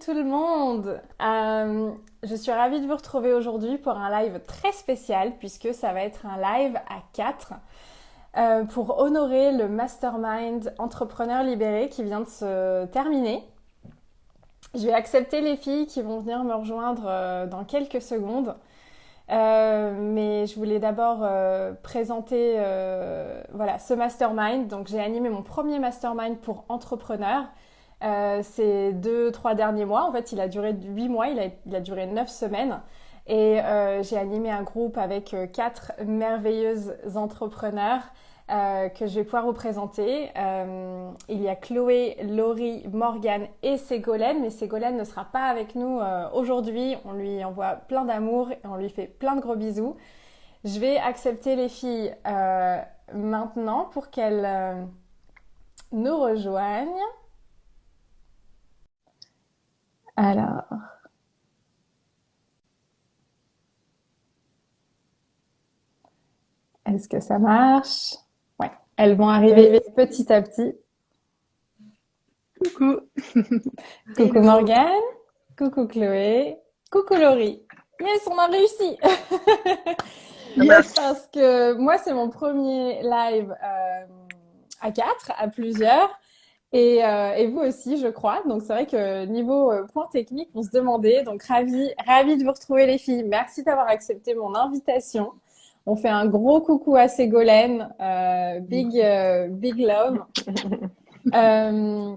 tout le monde. Je suis ravie de vous retrouver aujourd'hui pour un live très spécial puisque ça va être un live à 4 pour honorer le Mastermind Entrepreneur Libéré qui vient de se terminer. Je vais accepter les filles qui vont venir me rejoindre dans quelques secondes. Mais je voulais d'abord présenter voilà, ce mastermind. Donc j'ai animé mon premier mastermind pour entrepreneurs ces 2-3 derniers mois. En fait, il a duré 8 mois, il a duré 9 semaines. Et j'ai animé un groupe avec 4 merveilleuses entrepreneurs que je vais pouvoir vous présenter. Il y a Chloé, Laurie, Morgane et Ségolène, mais Ségolène ne sera pas avec nous aujourd'hui. On lui envoie plein d'amour et on lui fait plein de gros bisous. Je vais accepter les filles maintenant pour qu'elles nous rejoignent. Alors, est-ce que ça marche? Ouais, elles vont arriver petit à petit. Coucou. Coucou Hello. Morgane, coucou Chloé, coucou Laurie. Yes, on a réussi. Yes. Parce que moi, c'est mon premier live à 4, à plusieurs. Et vous aussi, je crois. Donc, c'est vrai que niveau point technique, on se demandait. Donc, ravie de vous retrouver les filles. Merci d'avoir accepté mon invitation. On fait un gros coucou à Ségolène. Big love. Euh,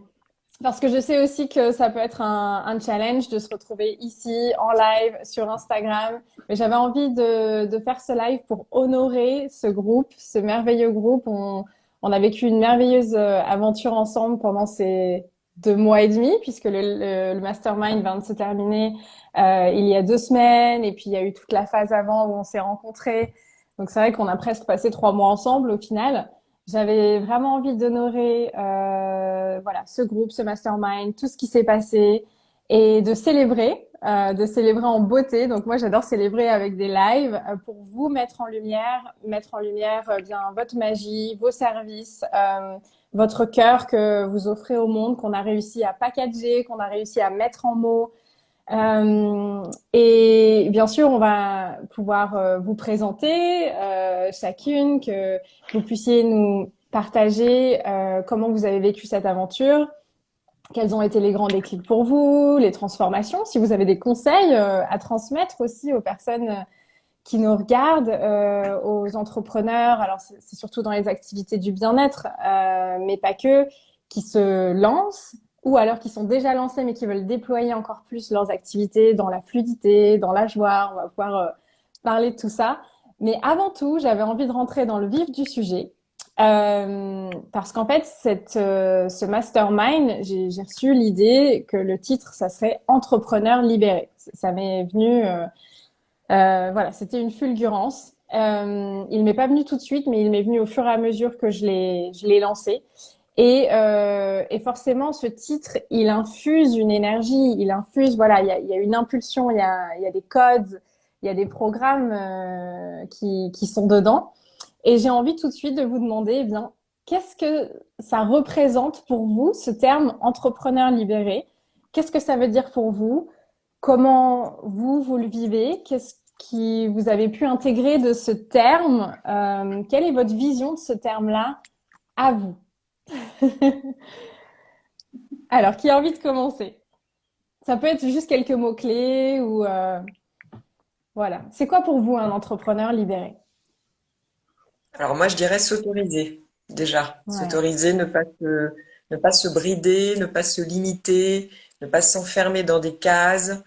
Parce que je sais aussi que ça peut être un challenge de se retrouver ici en live sur Instagram. Mais j'avais envie de faire ce live pour honorer ce groupe, ce merveilleux groupe. On a vécu une merveilleuse aventure ensemble pendant ces 2 mois et demi, puisque le mastermind vient de se terminer il y a 2 semaines. Et puis il y a eu toute la phase avant où on s'est rencontrés. Donc c'est vrai qu'on a presque passé 3 mois ensemble au final. J'avais vraiment envie d'honorer voilà, ce groupe, ce mastermind, tout ce qui s'est passé et de célébrer en beauté. Donc moi, j'adore célébrer avec des lives pour vous mettre en lumière bien votre magie, vos services, votre cœur que vous offrez au monde, qu'on a réussi à packager, qu'on a réussi à mettre en mots. Et bien sûr, on va pouvoir vous présenter chacune, que vous puissiez nous partager comment vous avez vécu cette aventure, quels ont été les grands déclics pour vous, les transformations, si vous avez des conseils à transmettre aussi aux personnes qui nous regardent, aux entrepreneurs. Alors, c'est surtout dans les activités du bien-être, mais pas que, qui se lancent ou alors qui sont déjà lancés mais qui veulent déployer encore plus leurs activités dans la fluidité, dans la joie. On va pouvoir parler de tout ça. Mais avant tout, j'avais envie de rentrer dans le vif du sujet. Parce qu'en fait, ce mastermind, j'ai reçu l'idée que le titre, ça serait Entrepreneur libéré. Ça m'est venu voilà, c'était une fulgurance. Il m'est pas venu tout de suite, mais il m'est venu au fur et à mesure que je l'ai lancé. Et forcément, ce titre, il infuse une énergie, il infuse, voilà, il y a une impulsion, il y a des codes, il y a des programmes qui sont dedans. Et j'ai envie tout de suite de vous demander, eh bien, qu'est-ce que ça représente pour vous, ce terme entrepreneur libéré? Qu'est-ce que ça veut dire pour vous? Comment vous le vivez? Qu'est-ce qui vous avez pu intégrer de ce terme? Quelle est votre vision de ce terme-là à vous? Alors, qui a envie de commencer? Ça peut être juste quelques mots-clés ou voilà. C'est quoi pour vous un entrepreneur libéré? Alors moi, je dirais s'autoriser déjà. Ouais. S'autoriser, ne pas se brider, ne pas se limiter, ne pas s'enfermer dans des cases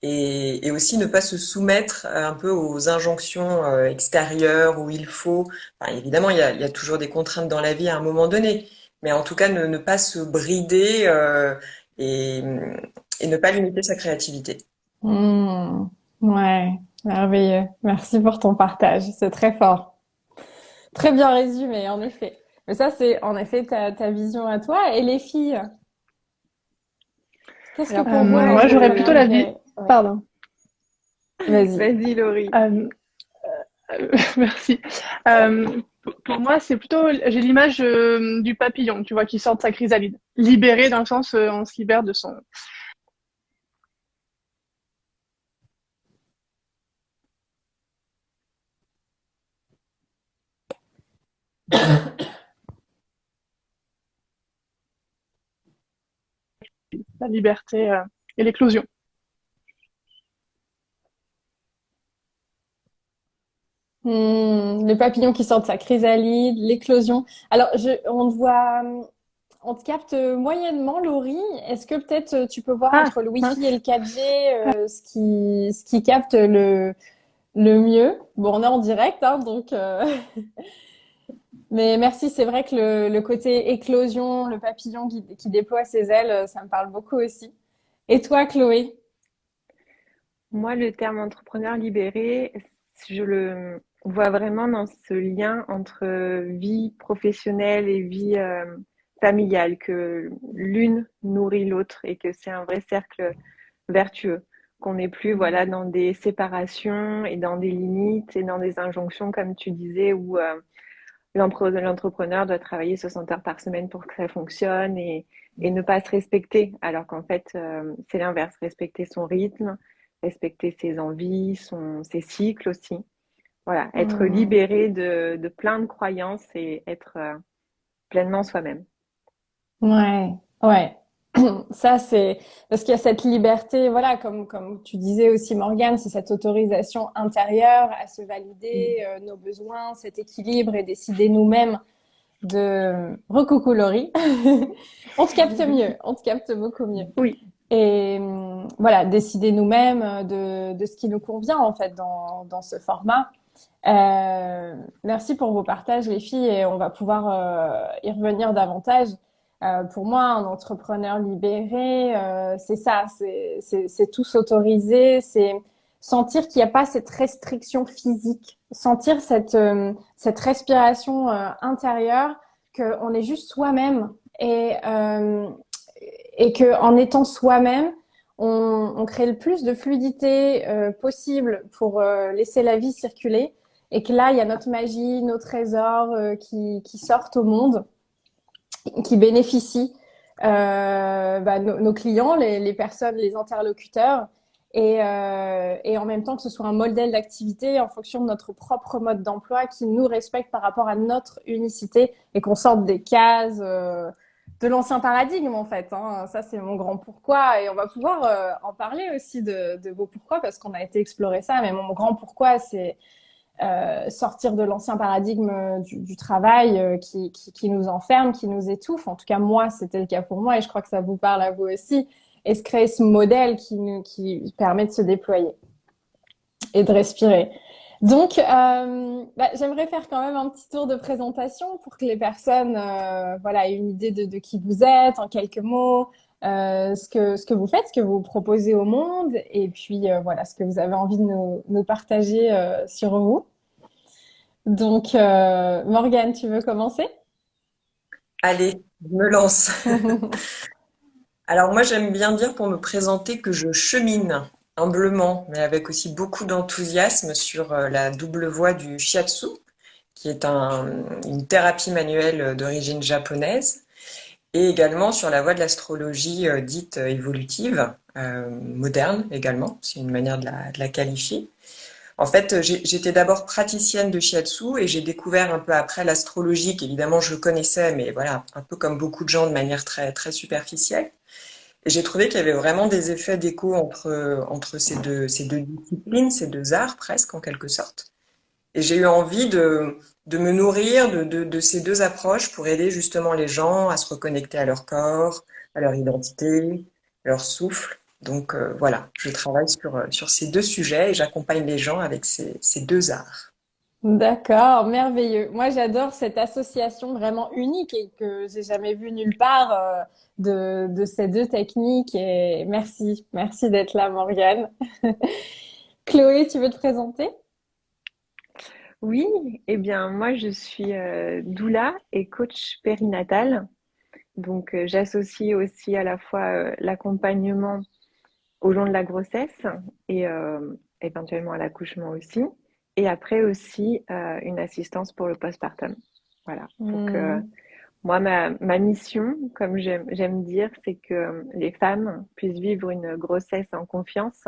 et aussi ne pas se soumettre un peu aux injonctions extérieures où il faut. Enfin, évidemment, il y a toujours des contraintes dans la vie à un moment donné, mais en tout cas, ne pas se brider et, et ne pas limiter sa créativité. Hmm. Ouais, merveilleux. Merci pour ton partage. C'est très fort. Très bien résumé, en effet. Mais ça, c'est en effet ta vision à toi. Et les filles, qu'est-ce que Alors, pour vous moi, j'aurais plutôt entrepreneur la vie. libéré? Ouais. Pardon. Vas-y. Vas-y, Laurie. Euh, Merci. Pour moi, c'est plutôt, j'ai l'image du papillon, tu vois, qui sort de sa chrysalide. Libéré dans le sens, on se libère de son, la liberté et l'éclosion. Le papillon qui sort de sa chrysalide, l'éclosion. Alors, on te voit, on te capte moyennement, Laurie. Est-ce que peut-être tu peux voir Ah, entre le Wi-Fi et mince. le 4G ce qui capte le mieux? Bon, on est en direct, hein, donc. Mais merci, c'est vrai que le côté éclosion, le papillon qui déploie ses ailes, ça me parle beaucoup aussi. Et toi, Chloé? Moi, le terme entrepreneur libéré, je le vois vraiment dans ce lien entre vie professionnelle et vie familiale, que l'une nourrit l'autre et que c'est un vrai cercle vertueux, qu'on n'est plus voilà dans des séparations et dans des limites et dans des injonctions, comme tu disais, où l'entrepreneur doit travailler 60 heures par semaine pour que ça fonctionne et ne pas se respecter, alors qu'en fait, c'est l'inverse, respecter son rythme, respecter ses envies, ses cycles aussi. Voilà, être Hmm. libéré de plein de croyances et être pleinement soi-même. Ouais, ouais. Ça, c'est parce qu'il y a cette liberté, voilà, comme tu disais aussi, Morgane, c'est cette autorisation intérieure à se valider nos besoins, cet équilibre et décider nous-mêmes de recoucou Laurie. On te capte mieux, on te capte beaucoup mieux. Oui, Et voilà, décider nous-mêmes de ce qui nous convient en fait dans ce format. Merci pour vos partages, les filles, et on va pouvoir y revenir davantage. Pour moi, un entrepreneur libéré, c'est ça, c'est tout s'autoriser, c'est sentir qu'il n'y a pas cette restriction physique, sentir cette respiration intérieure, qu'on est juste soi-même et que en étant soi-même, on crée le plus de fluidité possible pour laisser la vie circuler et que là, il y a notre magie, nos trésors qui sortent au monde, qui bénéficient nos clients, les personnes, les interlocuteurs, et en même temps que ce soit un modèle d'activité en fonction de notre propre mode d'emploi qui nous respecte par rapport à notre unicité et qu'on sorte des cases de l'ancien paradigme en fait. Hein. Ça, c'est mon grand pourquoi et on va pouvoir en parler aussi de vos pourquoi parce qu'on a été explorer ça. Mais mon grand pourquoi, c'est sortir de l'ancien paradigme du travail qui nous enferme, qui nous étouffe. En tout cas, moi, c'était le cas pour moi et je crois que ça vous parle à vous aussi. Et se créer ce modèle qui permet de se déployer et de respirer. Donc, j'aimerais faire quand même un petit tour de présentation pour que les personnes voilà, aient une idée de qui vous êtes en quelques mots, ce que vous faites, ce que vous proposez au monde et puis voilà, ce que vous avez envie de nous partager sur vous. Donc, Morgane, tu veux commencer? Allez, je me lance. Alors moi, j'aime bien dire pour me présenter que je chemine humblement, mais avec aussi beaucoup d'enthousiasme sur la double voie du shiatsu, qui est une thérapie manuelle d'origine japonaise, et également sur la voie de l'astrologie dite évolutive, moderne également, c'est une manière de la qualifier. En fait, j'étais d'abord praticienne de shiatsu et j'ai découvert un peu après l'astrologie, qu'évidemment je connaissais, mais voilà, un peu comme beaucoup de gens de manière très, très superficielle. Et j'ai trouvé qu'il y avait vraiment des effets d'écho entre ces deux disciplines, ces deux arts presque en quelque sorte. Et j'ai eu envie de me nourrir de ces deux approches pour aider justement les gens à se reconnecter à leur corps, à leur identité, à leur souffle. Donc voilà, je travaille sur ces deux sujets et j'accompagne les gens avec ces deux arts. D'accord, merveilleux. Moi, j'adore cette association vraiment unique et que j'ai jamais vue nulle part de ces deux techniques. Et merci, merci d'être là, Morgane. Chloé, tu veux te présenter? oui, eh bien moi je suis doula et coach périnatal. Donc j'associe aussi à la fois l'accompagnement au long de la grossesse et éventuellement à l'accouchement aussi. Et après aussi une assistance pour le postpartum. Voilà, pour que Hmm. moi, ma mission, comme j'aime dire, c'est que les femmes puissent vivre une grossesse en confiance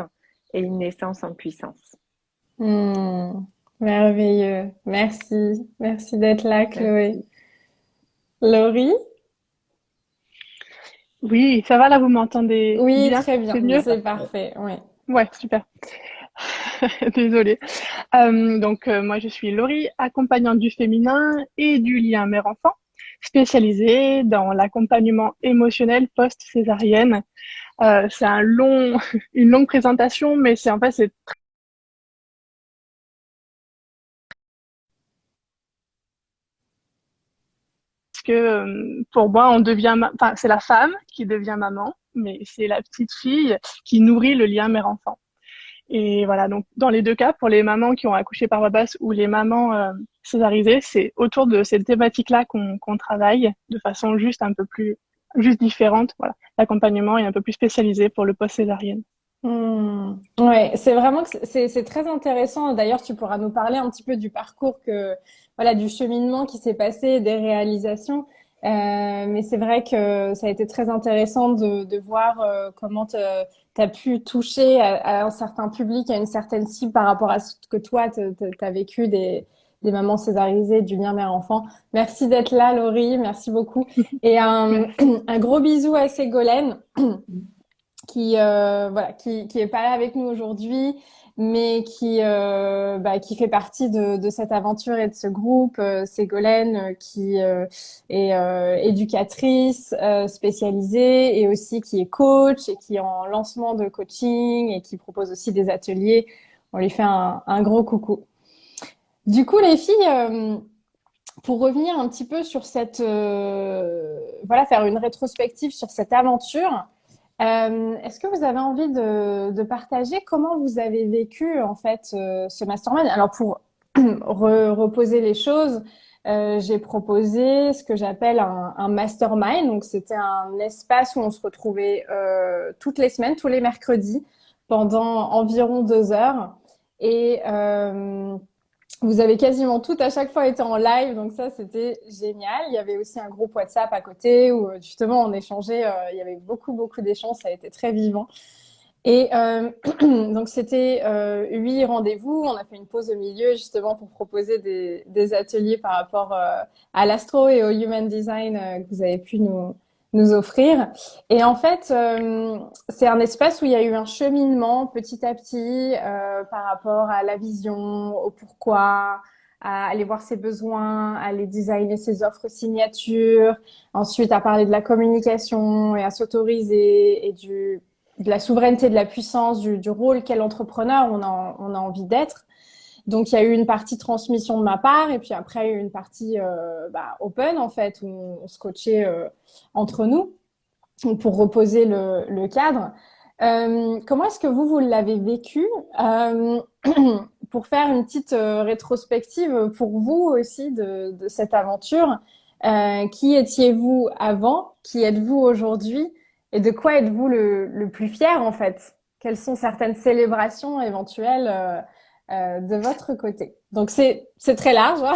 et une naissance en puissance. Hmm. Merveilleux. Merci. Merci d'être là, Chloé. Merci. Laurie? Oui, ça va là, vous m'entendez Oui, bien? très C'est bien. mieux? C'est parfait. Oui. Ouais, super. Désolée. Moi, je suis Laurie, accompagnante du féminin et du lien mère-enfant, spécialisée dans l'accompagnement émotionnel post-césarienne. C'est une longue présentation, mais c'est parce que pour moi, enfin, c'est la femme qui devient maman, mais c'est la petite fille qui nourrit le lien mère-enfant. Et voilà, donc dans les deux cas, pour les mamans qui ont accouché par voie basse ou les mamans césarisées, c'est autour de cette thématique-là qu'on travaille de façon juste différente. Voilà, l'accompagnement est un peu plus spécialisé pour le post-césarienne. Ouais, c'est vraiment que c'est très intéressant. D'ailleurs, tu pourras nous parler un petit peu du parcours voilà, du cheminement qui s'est passé, des réalisations. Mais c'est vrai que ça a été très intéressant de voir comment tu as pu toucher à un certain public, à une certaine cible par rapport à ce que toi, tu as vécu des mamans césarisées, du lien mère-enfant. Merci d'être là, Laurie. Merci beaucoup. Et Merci. un gros bisou à Ségolène qui est pas là avec nous aujourd'hui, mais qui fait partie de cette aventure et de ce groupe. Ségolène, qui est éducatrice spécialisée et aussi qui est coach et qui est en lancement de coaching et qui propose aussi des ateliers. On lui fait un gros coucou. Du coup, les filles, pour revenir un petit peu sur voilà, faire une rétrospective sur cette aventure. Est-ce que vous avez envie de partager comment vous avez vécu en fait ce mastermind? Alors pour reposer les choses, j'ai proposé ce que j'appelle un mastermind. Donc c'était un espace où on se retrouvait toutes les semaines, tous les mercredis, pendant environ 2 heures. Et vous avez quasiment toutes à chaque fois été en live, donc ça c'était génial. Il y avait aussi un groupe WhatsApp à côté où justement on échangeait. Il y avait beaucoup d'échanges, ça a été très vivant. Et donc c'était 8 rendez-vous. On a fait une pause au milieu justement pour proposer des ateliers par rapport à l'astro et au human design que vous avez pu nous offrir. Et en fait, c'est un espace où il y a eu un cheminement petit à petit par rapport à la vision, au pourquoi, à aller voir ses besoins, à aller designer ses offres signatures, ensuite à parler de la communication et à s'autoriser et de la souveraineté, de la puissance, du rôle quel entrepreneur on a envie d'être. Donc, il y a eu une partie transmission de ma part et puis après, il y a eu une partie open, en fait, où on se coachait entre nous pour reposer le cadre. Comment est-ce que vous l'avez vécu pour faire une petite rétrospective pour vous aussi de cette aventure? Qui étiez-vous avant? Qui êtes-vous aujourd'hui? Et de quoi êtes-vous le plus fier en fait? Quelles sont certaines célébrations éventuelles de votre côté? Donc c'est très large, hein.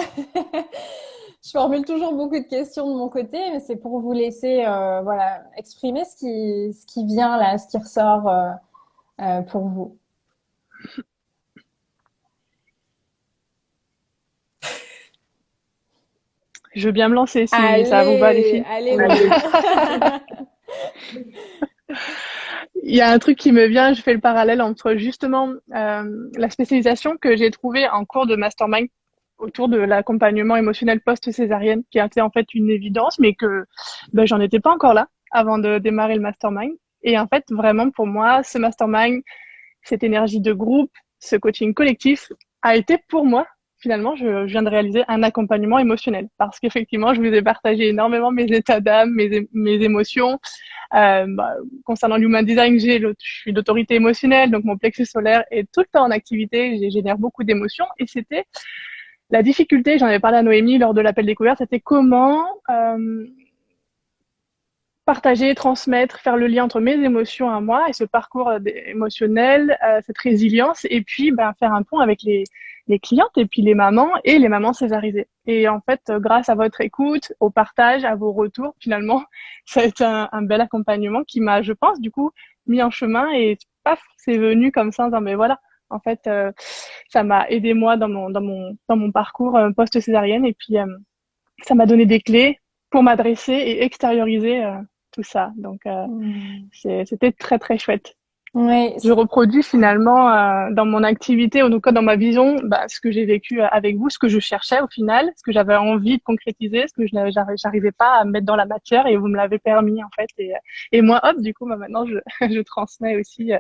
Je formule toujours beaucoup de questions de mon côté, mais c'est pour vous laisser voilà, exprimer ce qui vient là, ce qui ressort pour vous. Je veux bien me lancer si ça vous va, les Allez, filles. allez Allez. Laurie. Il y a un truc qui me vient, je fais le parallèle entre justement la spécialisation que j'ai trouvée en cours de mastermind autour de l'accompagnement émotionnel post-césarienne, qui a été en fait une évidence, mais que j'en étais pas encore là avant de démarrer le mastermind. Et en fait, vraiment pour moi, ce mastermind, cette énergie de groupe, ce coaching collectif a été pour moi, finalement, je viens de réaliser un accompagnement émotionnel. Parce qu'effectivement, je vous ai partagé énormément mes états d'âme, mes émotions. Concernant l'human design, je suis d'autorité émotionnelle, donc mon plexus solaire est tout le temps en activité, je génère beaucoup d'émotions. Et c'était la difficulté, j'en avais parlé à Noémie lors de l'appel découverte, c'était comment partager, transmettre, faire le lien entre mes émotions à moi et ce parcours émotionnel, cette résilience, et puis faire un pont avec les clientes et puis les mamans césarisées. Et en fait, grâce à votre écoute, au partage, à vos retours, finalement, ça a été un bel accompagnement qui m'a, je pense, du coup, mis en chemin et paf, c'est venu comme ça en disant, mais voilà, En fait, ça m'a aidé moi dans mon parcours post-césarienne et puis ça m'a donné des clés pour m'adresser et extérioriser tout ça. Donc, c'était très, très chouette. Oui, Je reproduis finalement dans mon activité, ou en tout cas dans ma vision, bah, ce que j'ai vécu avec vous, ce que je cherchais au final, ce que j'avais envie de concrétiser, ce que j'arrivais pas à mettre dans la matière et vous me l'avez permis en fait. Et moi, hop, du coup, bah, maintenant, je transmets aussi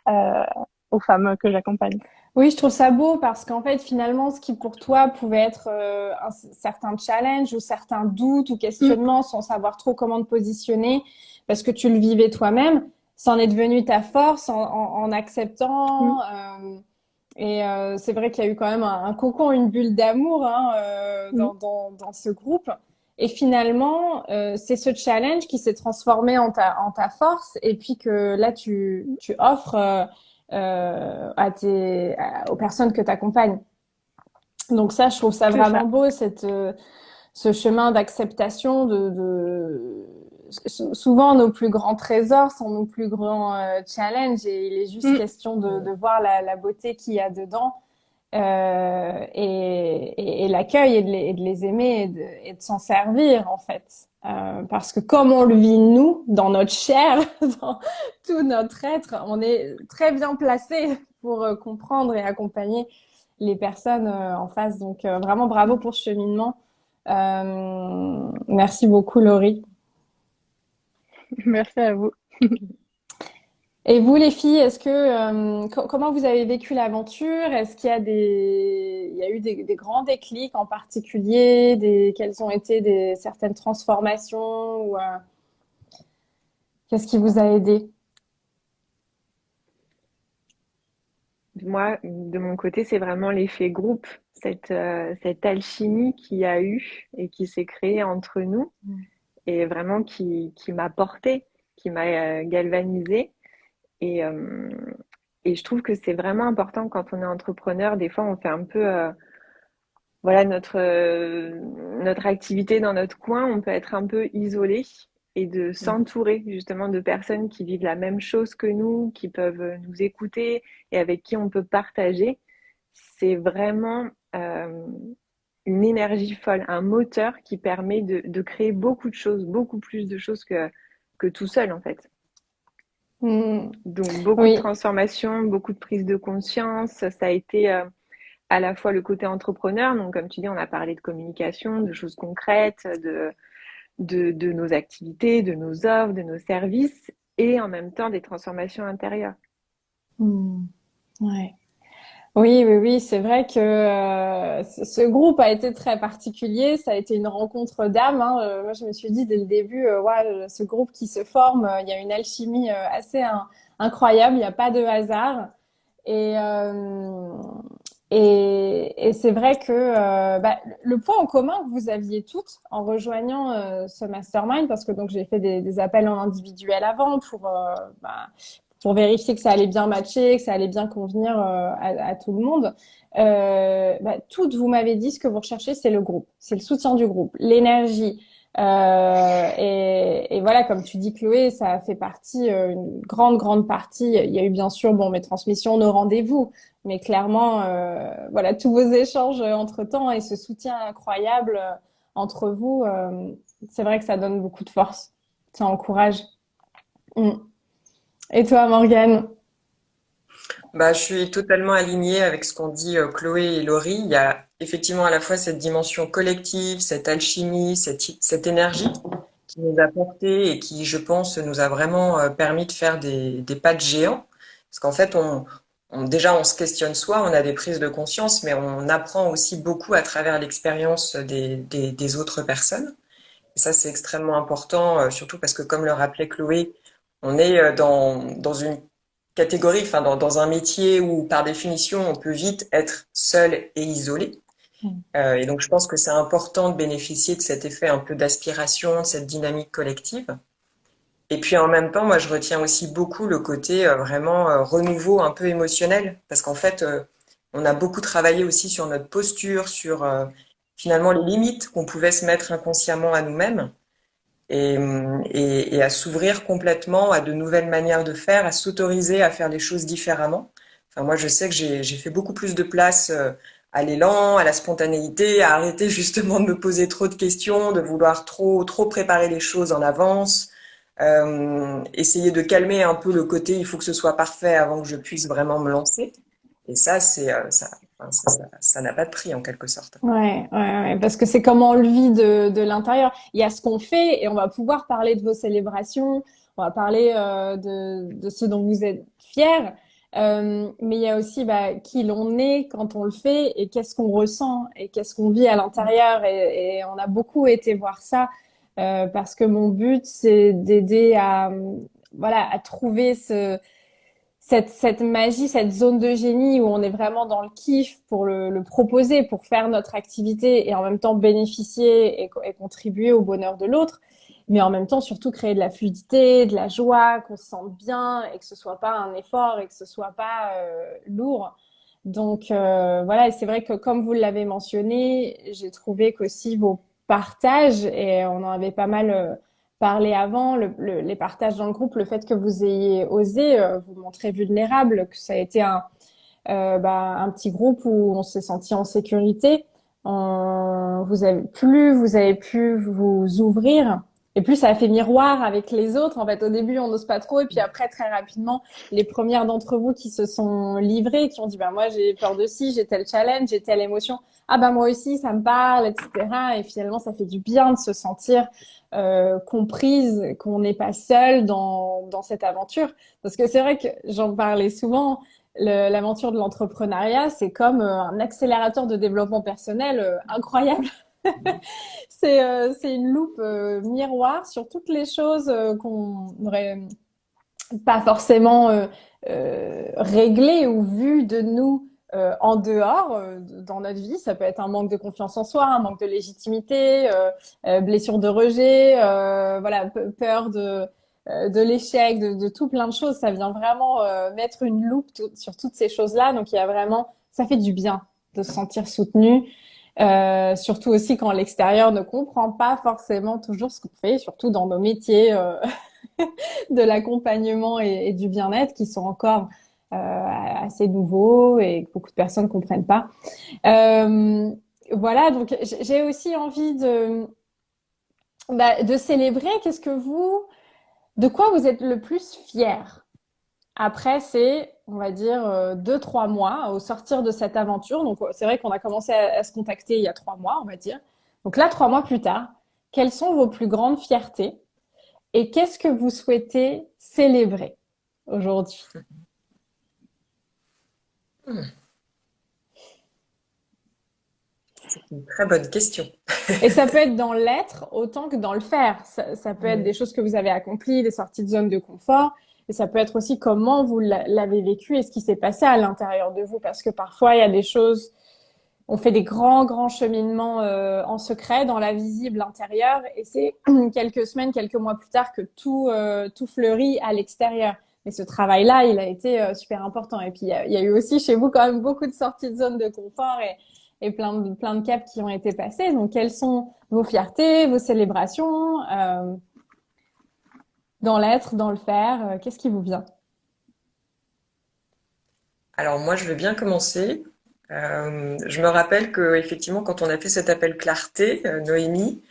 euh, aux femmes que j'accompagne. oui, je trouve ça beau parce qu'en fait, finalement, ce qui pour toi pouvait être un certain challenge ou certains doutes ou Mm, questionnements sans savoir trop comment te positionner, parce que tu le vivais toi-même, c'en est devenu ta force en mm, acceptant. C'est vrai qu'il y a eu quand même un cocon, une bulle d'amour hein, mm. dans ce groupe. Et finalement, c'est ce challenge qui s'est transformé en ta force et puis que là, tu offres aux personnes que tu accompagnes. Donc ça, je trouve ça C'est vraiment ça. beau, ce chemin d'acceptation souvent nos plus grands trésors sont nos plus grands challenges et il est juste Mm, question de voir la beauté qu'il y a dedans et l'accueil et de les aimer et de s'en servir en fait. Parce que comme on le vit nous, dans notre chair, dans tout notre être, on est très bien placé pour comprendre et accompagner les personnes en face. Donc vraiment bravo pour ce cheminement. Merci beaucoup Laurie. merci à vous. Et vous, les filles, est-ce que comment vous avez vécu l'aventure? Est-ce qu'il y a il y a eu des grands déclics en particulier, quelles ont été certaines transformations ou qu'est-ce qui vous a aidé? Moi, de mon côté, c'est vraiment l'effet groupe, cette alchimie qu'il y a eu et qui s'est créée entre nous et vraiment qui m'a portée, qui m'a galvanisée. Et, euh, et je trouve que c'est vraiment important quand on est entrepreneur. Des fois, on fait un peu, voilà, notre activité dans notre coin. On peut être un peu isolé et de s'entourer justement de personnes qui vivent la même chose que nous, qui peuvent nous écouter et avec qui on peut partager. C'est vraiment une énergie folle, un moteur qui permet de créer beaucoup de choses, beaucoup plus de choses que tout seul en fait. Mm. Donc beaucoup de Oui. transformations, beaucoup de prise de conscience. Ça a été à la fois le côté entrepreneur, donc comme tu dis, on a parlé de communication, de choses concrètes, de nos activités, de nos offres, de nos services, et en même temps des transformations intérieures. Mm. Ouais. Oui, oui, oui, c'est vrai que ce groupe a été très particulier. Ça a été une rencontre d'âmes. Hein. Moi, je me suis dit dès le début, ouais, ce groupe qui se forme, il y a une alchimie assez incroyable. Il n'y a pas de hasard. Et, euh, et c'est vrai que bah, le point en commun que vous aviez toutes en rejoignant ce mastermind, parce que donc j'ai fait des appels en individuel avant bah, pour vérifier que ça allait bien matcher, que ça allait bien convenir à tout le monde. Bah, toutes, vous m'avez dit ce que vous recherchez, c'est le groupe, c'est le soutien du groupe, l'énergie. Et voilà, comme tu dis, Chloé, ça a fait partie, une grande, grande partie. Il y a eu bien sûr, bon, mes transmissions, nos rendez-vous, mais clairement, voilà, tous vos échanges entre-temps et ce soutien incroyable entre vous, c'est vrai que ça donne beaucoup de force, ça encourage. Mm. Et toi, Morgane? Bah, je suis totalement alignée avec ce qu'ont dit Chloé et Laurie. Il y a effectivement à la fois cette dimension collective, cette alchimie, cette énergie qui nous a porté et qui, je pense, nous a vraiment permis de faire des pas de géant. Parce qu'en fait, déjà, on se questionne soi, on a des prises de conscience, mais on apprend aussi beaucoup à travers l'expérience des autres personnes. Et ça, c'est extrêmement important, surtout parce que, comme le rappelait Chloé, on est dans une catégorie, enfin dans un métier où, par définition, on peut vite être seul et isolé. Et donc, je pense que c'est important de bénéficier de cet effet un peu d'aspiration, de cette dynamique collective. Et puis, en même temps, moi, je retiens aussi beaucoup le côté vraiment renouveau un peu émotionnel, parce qu'en fait, on a beaucoup travaillé aussi sur notre posture, sur finalement les limites qu'on pouvait se mettre inconsciemment à nous-mêmes et à s'ouvrir complètement à de nouvelles manières de faire, à s'autoriser à faire les choses différemment. Enfin, moi, je sais que j'ai fait beaucoup plus de place à l'élan, à la spontanéité, à arrêter justement de me poser trop de questions, de vouloir trop préparer les choses en avance, essayer de calmer un peu le côté il faut que ce soit parfait avant que je puisse vraiment me lancer. Et ça, c'est ça, enfin, ça n'a pas de prix en quelque sorte. Ouais, parce que c'est comme on le vit de l'intérieur. Il y a ce qu'on fait et on va pouvoir parler de vos célébrations, on va parler de ce dont vous êtes fiers, mais il y a aussi qui l'on est quand on le fait et qu'est-ce qu'on ressent et qu'est-ce qu'on vit à l'intérieur. Et on a beaucoup été voir ça parce que mon but, c'est d'aider voilà, à trouver cette magie, cette zone de génie où on est vraiment dans le kiff pour le proposer, pour faire notre activité et en même temps bénéficier et contribuer au bonheur de l'autre, mais en même temps surtout créer de la fluidité, de la joie, qu'on se sente bien et que ce soit pas un effort et que ce soit pas lourd. Donc voilà, et c'est vrai que comme vous l'avez mentionné, j'ai trouvé qu'aussi vos partages, et on en avait pas mal parlé avant, les partages dans le groupe, le fait que vous ayez osé vous montrer vulnérable, que ça a été un petit groupe où on s'est senti en sécurité. Plus vous avez pu vous ouvrir, et plus ça a fait miroir avec les autres. En fait, au début, on n'ose pas trop, et puis après, très rapidement, les premières d'entre vous qui se sont livrées, qui ont dit, moi, j'ai peur de ci, j'ai tel challenge, j'ai telle émotion. Ah, moi aussi, ça me parle, etc. Et finalement, ça fait du bien de se sentir comprise, qu'on n'est pas seul dans cette aventure. Parce que c'est vrai que j'en parlais souvent, l'aventure de l'entrepreneuriat, c'est comme un accélérateur de développement personnel incroyable. C'est une loupe miroir sur toutes les choses qu'on n'aurait pas forcément réglées ou vues de nous en dehors dans notre vie. Ça peut être un manque de confiance en soi, un manque de légitimité, blessure de rejet, voilà, peur de l'échec, de tout plein de choses. Ça vient vraiment mettre une loupe sur toutes ces choses-là. Donc, il y a vraiment, ça fait du bien de se sentir soutenu. Surtout aussi quand l'extérieur ne comprend pas forcément toujours ce qu'on fait, surtout dans nos métiers de l'accompagnement et du bien-être qui sont encore assez nouveaux et que beaucoup de personnes ne comprennent pas. Voilà, donc j'ai aussi envie de célébrer. De quoi vous êtes le plus fier? Après, c'est, on va dire, 2, 3 mois au sortir de cette aventure. Donc, c'est vrai qu'on a commencé à se contacter il y a 3 mois, on va dire. Donc là, 3 mois plus tard, quelles sont vos plus grandes fiertés et qu'est-ce que vous souhaitez célébrer aujourd'hui? C'est une très bonne question. Et ça peut être dans l'être autant que dans le faire. Ça peut être des choses que vous avez accomplies, des sorties de zone de confort. Et ça peut être aussi comment vous l'avez vécu et ce qui s'est passé à l'intérieur de vous. Parce que parfois, il y a des choses, on fait des grands cheminements en secret dans la visible intérieure. Et c'est quelques semaines, quelques mois plus tard que tout fleurit à l'extérieur. Mais ce travail-là, il a été super important. Et puis, il y a eu aussi chez vous quand même beaucoup de sorties de zone de confort et plein de caps qui ont été passés. Donc, quelles sont vos fiertés, vos célébrations dans l'être, dans le faire qu'est-ce qui vous vient? Alors moi, je veux bien commencer. Je me rappelle que effectivement, quand on a fait cet appel clarté, Noémie,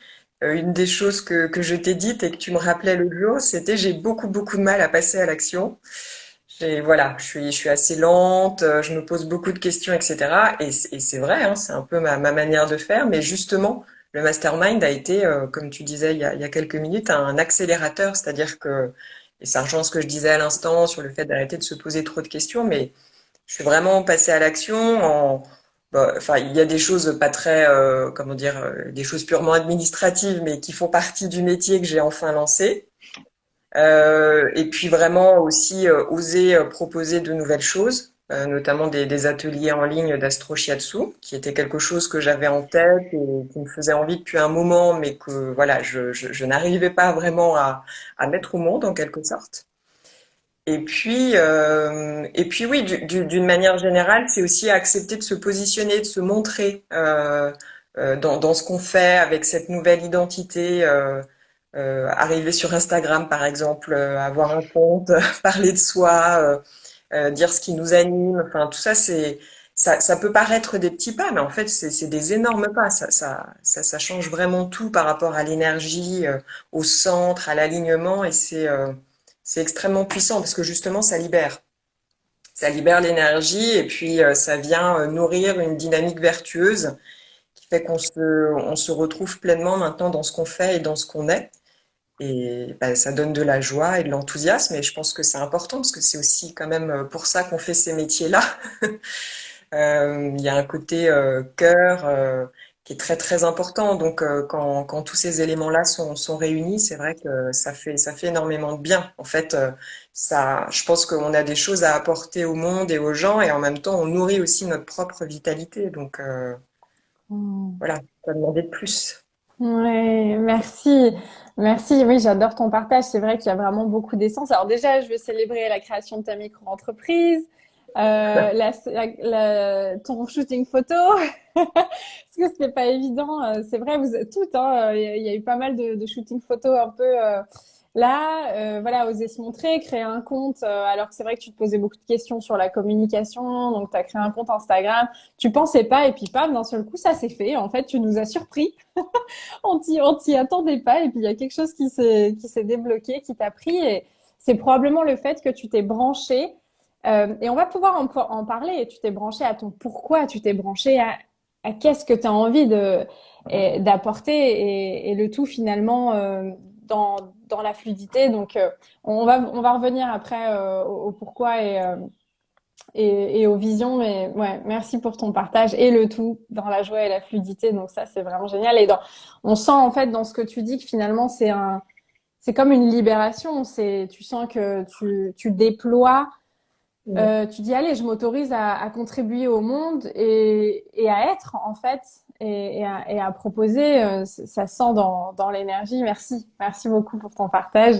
une des choses que je t'ai dites et que tu me rappelais le jour, c'était j'ai beaucoup de mal à passer à l'action. Voilà, je suis assez lente, je me pose beaucoup de questions, etc. Et c'est vrai, hein, c'est un peu ma manière de faire. Mais justement, le mastermind a été, comme tu disais il y a quelques minutes, un accélérateur. C'est-à-dire que, et ça rejoint ce que je disais à l'instant sur le fait d'arrêter de se poser trop de questions, mais je suis vraiment passée à l'action enfin, il y a des choses pas très, comment dire, des choses purement administratives, mais qui font partie du métier que j'ai enfin lancé. Et puis vraiment aussi oser proposer de nouvelles choses, notamment des ateliers en ligne d'astro shiatsu, qui était quelque chose que j'avais en tête et qui me faisait envie depuis un moment, mais que voilà, je n'arrivais pas vraiment à mettre au monde en quelque sorte. Et puis oui, d'une manière générale, c'est aussi accepter de se positionner, de se montrer dans ce qu'on fait avec cette nouvelle identité. Arriver sur Instagram, par exemple, avoir un compte, parler de soi, dire ce qui nous anime. Enfin, tout ça, ça peut paraître des petits pas, mais en fait, c'est des énormes pas. Ça change vraiment tout par rapport à l'énergie, au centre, à l'alignement, et c'est extrêmement puissant parce que justement, ça libère. Ça libère l'énergie et puis ça vient nourrir une dynamique vertueuse qui fait on se retrouve pleinement maintenant dans ce qu'on fait et dans ce qu'on est. Et bah, ça donne de la joie et de l'enthousiasme. Et je pense que c'est important parce que c'est aussi quand même pour ça qu'on fait ces métiers-là. Il y a un côté cœur qui est très très important. Donc quand tous ces éléments-là sont réunis, c'est vrai que ça fait énormément de bien. En fait, je pense qu'on a des choses à apporter au monde et aux gens, et en même temps, on nourrit aussi notre propre vitalité. Donc Mm. voilà, pas demander de plus. Ouais, merci. Merci. Oui, j'adore ton partage. C'est vrai qu'il y a vraiment beaucoup d'essence. Alors déjà, je veux célébrer la création de ta micro-entreprise, ton shooting photo, parce que c'était pas évident. C'est vrai, vous êtes toutes, hein, il y a eu pas mal de shooting photo un peu là. Voilà, oser se montrer, créer un compte, alors que c'est vrai que tu te posais beaucoup de questions sur la communication. Donc, tu as créé un compte Instagram. Tu pensais pas, et puis pam, d'un seul coup, ça s'est fait. En fait, tu nous as surpris. On t'y attendait pas, et puis il y a quelque chose qui s'est débloqué, qui t'a pris, et c'est probablement le fait que tu t'es branché, et on va pouvoir en parler, et tu t'es branché à ton pourquoi, tu t'es branché à qu'est-ce que tu as envie d'apporter, et le tout finalement dans, dans la fluidité. Donc on va revenir après au pourquoi et aux visions. Mais ouais, merci pour ton partage, et le tout dans la joie et la fluidité. Donc ça, c'est vraiment génial. On sent en fait dans ce que tu dis que finalement c'est comme une libération. Tu sens que tu déploies. Tu dis allez, je m'autorise à contribuer au monde et à être en fait et à proposer. Ça sent dans l'énergie. Merci, merci beaucoup pour ton partage.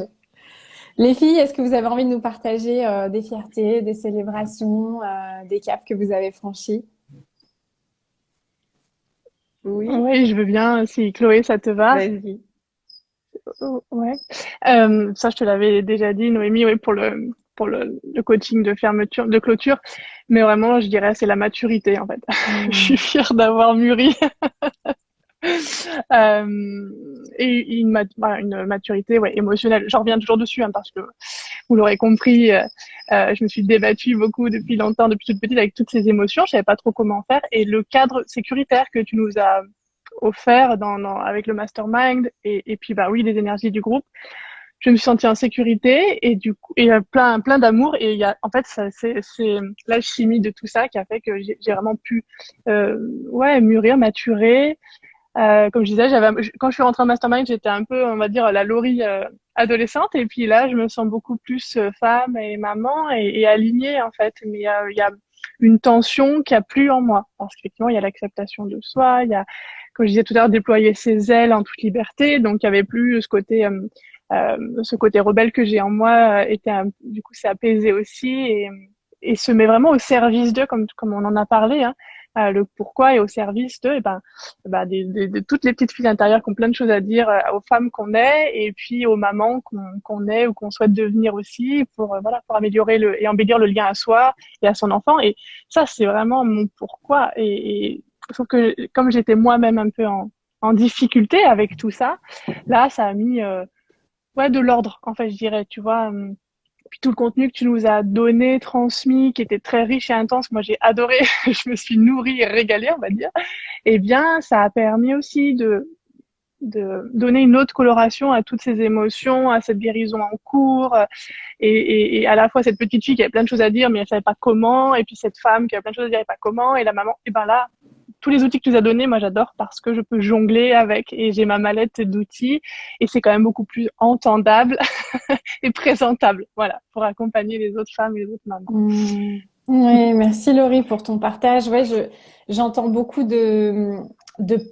Les filles, est-ce que vous avez envie de nous partager des fiertés, des célébrations, des caps que vous avez franchis? Oui, Oui, je veux bien, si Chloé, ça te va. vas-y. Oh, ouais. Ça, je te l'avais déjà dit, Noémie, oui, pour le coaching de fermeture, de clôture. Mais vraiment, je dirais, c'est la maturité, en fait. Je suis Mmh. fière d'avoir mûri. Euh, et voilà, une maturité, ouais, émotionnelle. J'en reviens toujours dessus, hein, parce que vous l'aurez compris, je me suis débattue beaucoup depuis longtemps, depuis toute petite, avec toutes ces émotions. Je savais pas trop comment faire. Et le cadre sécuritaire que tu nous as offert avec le mastermind et puis bah oui, les énergies du groupe, je me suis sentie en sécurité et du coup et plein d'amour, et il y a en fait c'est l'alchimie de tout ça qui a fait que j'ai vraiment pu ouais, mûrir, maturer. Comme je disais, quand je suis rentrée en mastermind, j'étais un peu, on va dire, la Laurie adolescente, et puis là, je me sens beaucoup plus femme et maman et alignée en fait. Mais il y a une tension qu'il n'y a plus en moi, parce qu'effectivement, il y a l'acceptation de soi, il y a, comme je disais tout à l'heure, déployer ses ailes en toute liberté. Donc, il y avait plus ce côté rebelle que j'ai en moi du coup, c'est apaisé aussi, et se met vraiment au service d'eux, comme on en a parlé, hein, le pourquoi, et au service d'eux, et ben bah, de toutes les petites filles intérieures qui ont plein de choses à dire aux femmes qu'on est, et puis aux mamans qu'on est ou qu'on souhaite devenir aussi, pour voilà, pour améliorer et embellir le lien à soi et à son enfant. Et ça, c'est vraiment mon pourquoi. Et sauf que comme j'étais moi-même un peu en difficulté avec tout ça, là, ça a mis ouais, de l'ordre, en fait, je dirais, tu vois. Puis tout le contenu que tu nous as donné, transmis, qui était très riche et intense, moi j'ai adoré, je me suis nourrie et régalée, on va dire. Eh bien, ça a permis aussi de donner une autre coloration à toutes ces émotions, à cette guérison en cours, et à la fois cette petite fille qui avait plein de choses à dire, mais elle savait pas comment, et puis cette femme qui avait plein de choses à dire et pas comment, et la maman. Et ben là, tous les outils que tu nous as donnés, moi j'adore, parce que je peux jongler avec, et j'ai ma mallette d'outils, et c'est quand même beaucoup plus entendable et présentable, voilà, pour accompagner les autres femmes et les autres mamans. Mmh. Oui, merci Laurie pour ton partage. Ouais, j'entends beaucoup de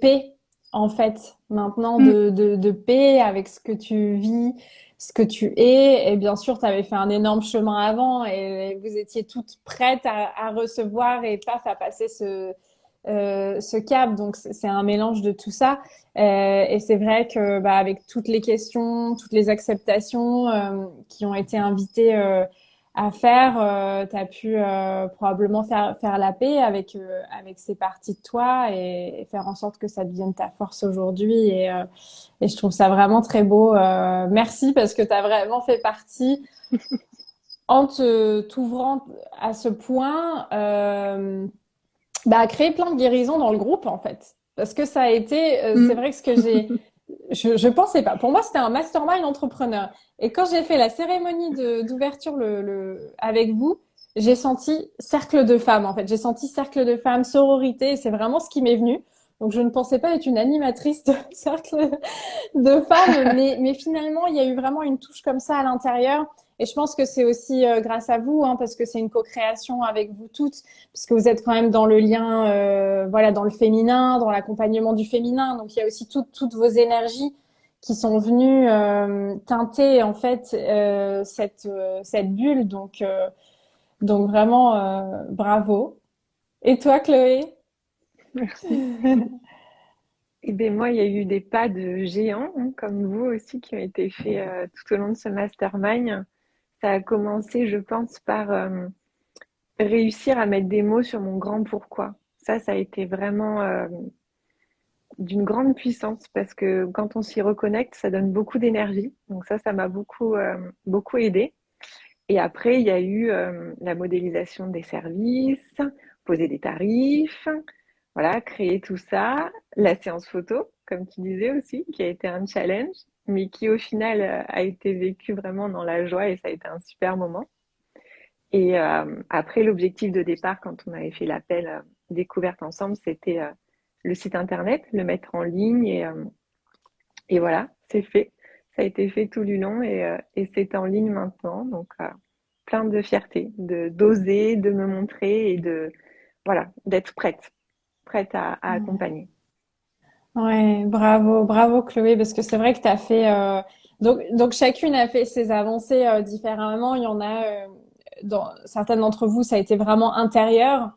paix, en fait, maintenant, Mm. de paix avec ce que tu vis, ce que tu es. Et bien sûr, tu avais fait un énorme chemin avant, et vous étiez toutes prêtes à recevoir et paf, à passer ce cap. Donc, c'est un mélange de tout ça. Et c'est vrai que, avec toutes les questions, toutes les acceptations qui ont été invitées à faire, tu as pu probablement faire la paix avec ces parties de toi et faire en sorte que ça devienne ta force aujourd'hui. Et je trouve ça vraiment très beau. Merci parce que tu as vraiment fait partie en t'ouvrant à ce point. À créer plein de guérisons dans le groupe en fait. Parce que ça a été, c'est vrai que ce que je pensais pas. Pour moi, c'était un mastermind entrepreneur. Et quand j'ai fait la cérémonie d'ouverture avec vous, j'ai senti cercle de femmes en fait. J'ai senti cercle de femmes, sororité. Et c'est vraiment ce qui m'est venu. Donc je ne pensais pas être une animatrice de cercle de femmes, mais finalement, il y a eu vraiment une touche comme ça à l'intérieur. Et je pense que c'est aussi grâce à vous, hein, parce que c'est une co-création avec vous toutes, puisque vous êtes quand même dans le lien, voilà, dans le féminin, dans l'accompagnement du féminin. Donc il y a aussi toutes vos énergies qui sont venues teinter en fait cette bulle. Donc vraiment bravo. Et toi, Chloé? Merci. Et ben moi, il y a eu des pas de géants, hein, comme vous aussi, qui ont été faits tout au long de ce mastermind. Ça a commencé, je pense, par réussir à mettre des mots sur mon grand pourquoi. Ça a été vraiment d'une grande puissance parce que quand on s'y reconnecte, ça donne beaucoup d'énergie. Donc ça m'a beaucoup aidé. Et après, il y a eu la modélisation des services, poser des tarifs, voilà, créer tout ça, la séance photo, comme tu disais aussi, qui a été un challenge, mais qui au final a été vécu vraiment dans la joie et ça a été un super moment. Et après, l'objectif de départ, quand on avait fait l'appel découverte ensemble, c'était le site internet, le mettre en ligne et voilà, c'est fait. Ça a été fait tout du long et c'est en ligne maintenant. Donc, plein de fierté, d'oser, de me montrer et voilà, d'être prête à accompagner. Ouais, bravo, bravo Chloé, parce que c'est vrai que tu as fait donc chacune a fait ses avancées différemment. Il y en a dans certaines d'entre vous, ça a été vraiment intérieur.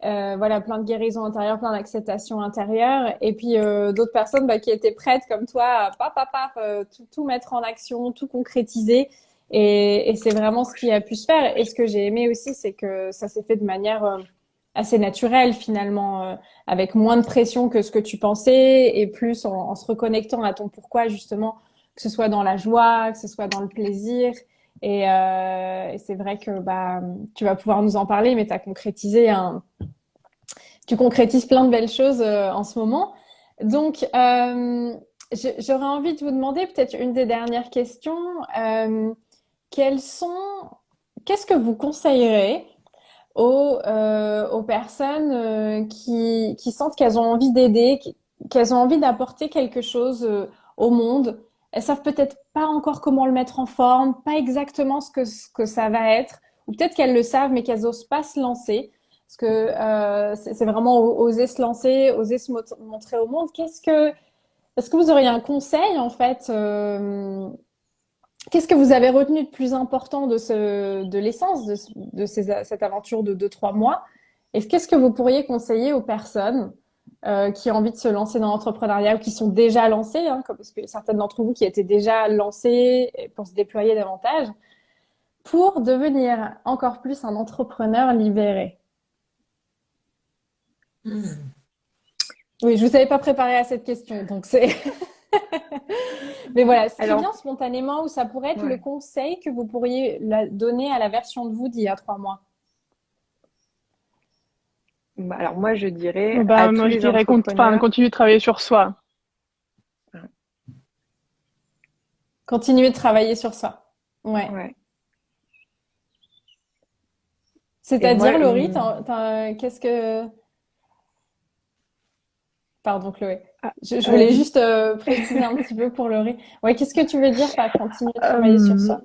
Voilà, plein de guérisons intérieures, plein d'acceptation intérieure. Et puis d'autres personnes qui étaient prêtes comme toi à tout mettre en action, tout concrétiser. Et c'est vraiment ce qui a pu se faire. Et ce que j'ai aimé aussi, c'est que ça s'est fait de manière assez naturelle finalement, avec moins de pression que ce que tu pensais et plus en se reconnectant à ton pourquoi justement, que ce soit dans la joie, que ce soit dans le plaisir. Et c'est vrai que tu vas pouvoir nous en parler, mais tu concrétises plein de belles choses en ce moment. Donc, j'aurais envie de vous demander peut-être une des dernières questions. Euh, Qu'est-ce que vous conseillerez aux personnes qui sentent qu'elles ont envie d'aider, qu'elles ont envie d'apporter quelque chose au monde? Elles savent peut-être pas encore comment le mettre en forme, pas exactement ce que ça va être, ou peut-être qu'elles le savent mais qu'elles osent pas se lancer. Parce que c'est vraiment oser se lancer, oser montrer au monde. Est-ce que vous auriez un conseil en fait qu'est-ce que vous avez retenu de plus important de l'essence cette aventure de 2, 3 mois? Et qu'est-ce que vous pourriez conseiller aux personnes qui ont envie de se lancer dans l'entrepreneuriat ou qui sont déjà lancées, hein, parce que certaines d'entre vous qui étaient déjà lancées pour se déployer davantage, pour devenir encore plus un entrepreneur libéré? Hmm. Oui, je vous avais pas préparé à cette question, donc c'est. Mais voilà, ce qui Alors, vient spontanément, ou ça pourrait être le ouais. conseil que vous pourriez donner à la version de vous d'il y a 3 mois. Alors moi, je dirais à Ben, tous moi, je les dirais entrepreneurs, continue de travailler sur soi. Continuer de travailler sur soi. Ouais. ouais. Et moi, C'est-à-dire, Laurie, qu'est-ce que... Pardon, Chloé. Ah, Je voulais vas-y. juste préciser un petit peu pour Laurie. Ouais, qu'est-ce que tu veux dire par continuer de travailler sur Euh, soi?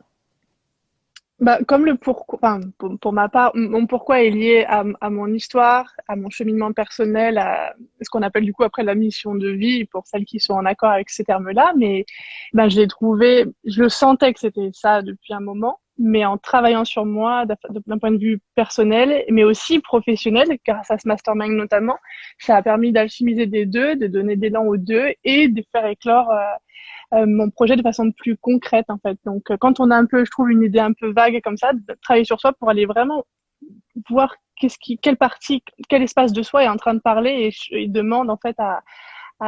Comme le pourquoi, enfin, pour ma part, mon pourquoi est lié à mon histoire, à mon cheminement personnel, à ce qu'on appelle du coup après la mission de vie, pour celles qui sont en accord avec ces termes-là. Mais je l'ai trouvé, je le sentais que c'était ça depuis un moment, mais en travaillant sur moi d'un point de vue personnel, mais aussi professionnel, grâce à ce mastermind notamment, ça a permis d'alchimiser des deux, de donner d'élan aux deux et de faire éclore mon projet de façon plus concrète en fait. Donc quand on a un peu, je trouve, une idée un peu vague comme ça, de travailler sur soi pour aller vraiment voir quelle partie, quel espace de soi est en train de parler et demande en fait à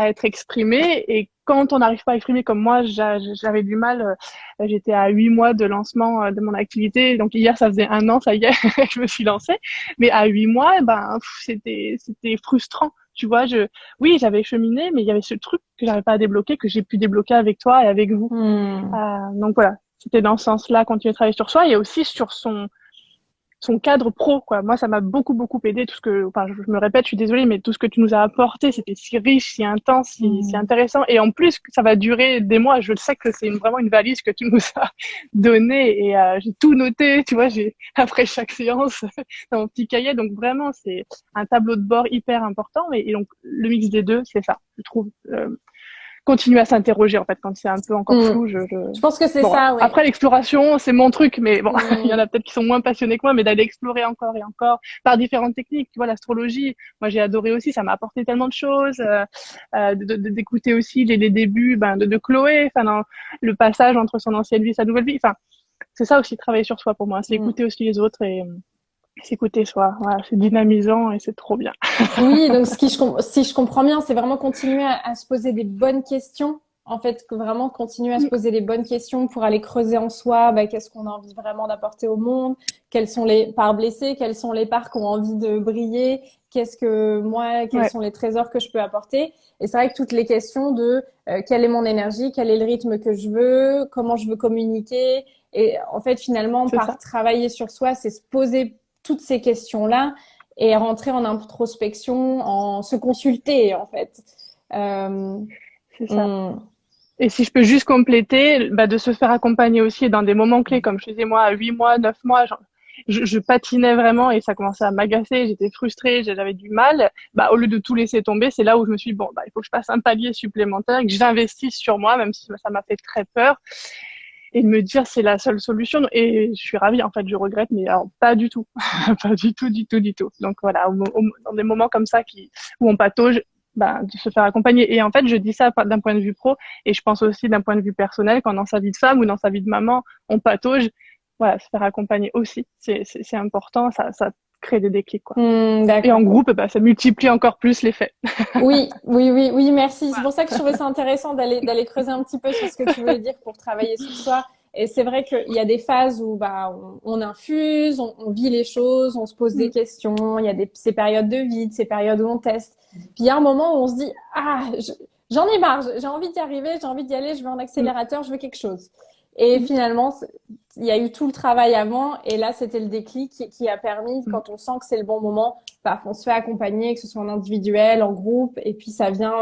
être exprimé. Et quand on n'arrive pas à exprimer comme moi, j'avais du mal. J'étais à 8 mois de lancement de mon activité. Donc hier, ça faisait 1 an, ça y est, je me suis lancée. Mais à 8 mois, ben, c'était frustrant. Tu vois, oui, j'avais cheminé, mais il y avait ce truc que j'arrivais pas à débloquer, que j'ai pu débloquer avec toi et avec vous. Hmm. Donc voilà, c'était dans ce sens-là, continuer à travailler sur soi et aussi sur son cadre pro, quoi. Moi, ça m'a beaucoup, beaucoup aidé. Tout ce que, enfin, je me répète, je suis désolée, mais tout ce que tu nous as apporté, c'était si riche, si intense, si Hmm. intéressant. Et en plus, ça va durer des mois. Je le sais que c'est vraiment une valise que tu nous as donnée et j'ai tout noté, tu vois, après chaque séance dans mon petit cahier. Donc vraiment, c'est un tableau de bord hyper important. Et donc, le mix des deux, c'est ça, je trouve. Continuer à s'interroger, en fait, quand c'est un peu encore Hmm. flou, Je pense que c'est Bon, ça, ouais. après l'exploration, c'est mon truc, mais bon, il y en Hmm. a peut-être qui sont moins passionnés que moi, mais d'aller explorer encore et encore par différentes techniques. Tu vois, l'astrologie, moi j'ai adoré aussi, ça m'a apporté tellement de choses. D'écouter aussi les débuts de Chloé, enfin, le passage entre son ancienne vie et sa nouvelle vie. Enfin, c'est ça aussi, travailler sur soi pour moi, c'est Hmm. écouter aussi les autres et s'écouter soi. Voilà, c'est dynamisant et c'est trop bien. Oui, donc si je comprends bien, c'est vraiment continuer à se poser des bonnes questions. En fait, que vraiment continuer à se poser les bonnes questions pour aller creuser en soi, bah, qu'est-ce qu'on a envie vraiment d'apporter au monde, quelles sont les parts blessées, quelles sont les parts qui ont envie de briller, qu'est-ce que moi, quels Ouais, sont les trésors que je peux apporter. Et c'est vrai que toutes les questions de quelle est mon énergie, quel est le rythme que je veux, comment je veux communiquer. Et en fait, finalement, c'est par ça, travailler sur soi, c'est se poser toutes ces questions-là et rentrer en introspection, en se consulter en fait. Euh, c'est ça. on- Et si je peux juste compléter, de se faire accompagner aussi dans des moments clés, comme je disais moi, à 8 mois, 9 mois, je patinais vraiment et ça commençait à m'agacer, j'étais frustrée, j'avais du mal. Au lieu de tout laisser tomber, c'est là où je me suis dit, bon, il faut que je passe un palier supplémentaire, que j'investisse sur moi, même si ça m'a fait très peur, et de me dire c'est la seule solution. Et je suis ravie, en fait, je regrette, mais alors pas du tout, pas du tout, du tout, du tout. Donc voilà, dans des moments comme ça où on patauge, de se faire accompagner. Et en fait, je dis ça d'un point de vue pro, et je pense aussi d'un point de vue personnel, quand dans sa vie de femme ou dans sa vie de maman, on patauge, voilà, se faire accompagner aussi, c'est important, ça crée des déclics, quoi. Et en d'accord. groupe, ça multiplie encore plus l'effet. Oui, oui, oui, oui, merci. C'est Voilà. pour ça que je trouvais ça intéressant d'aller creuser un petit peu sur ce que tu voulais dire pour travailler sur soi. Et c'est vrai qu'il y a des phases où bah on infuse, on vit les choses, on se pose des Mm, questions. Il y a ces périodes de vide, ces périodes où on teste. Puis il y a un moment où on se dit j'en ai marre, j'ai envie d'y arriver, j'ai envie d'y aller, je veux un mm, accélérateur, je veux quelque chose. Et mm, finalement, il y a eu tout le travail avant, et là c'était le déclic qui a permis, mm. quand on sent que c'est le bon moment, paf, on se fait accompagner, que ce soit en individuel, en groupe, et puis ça vient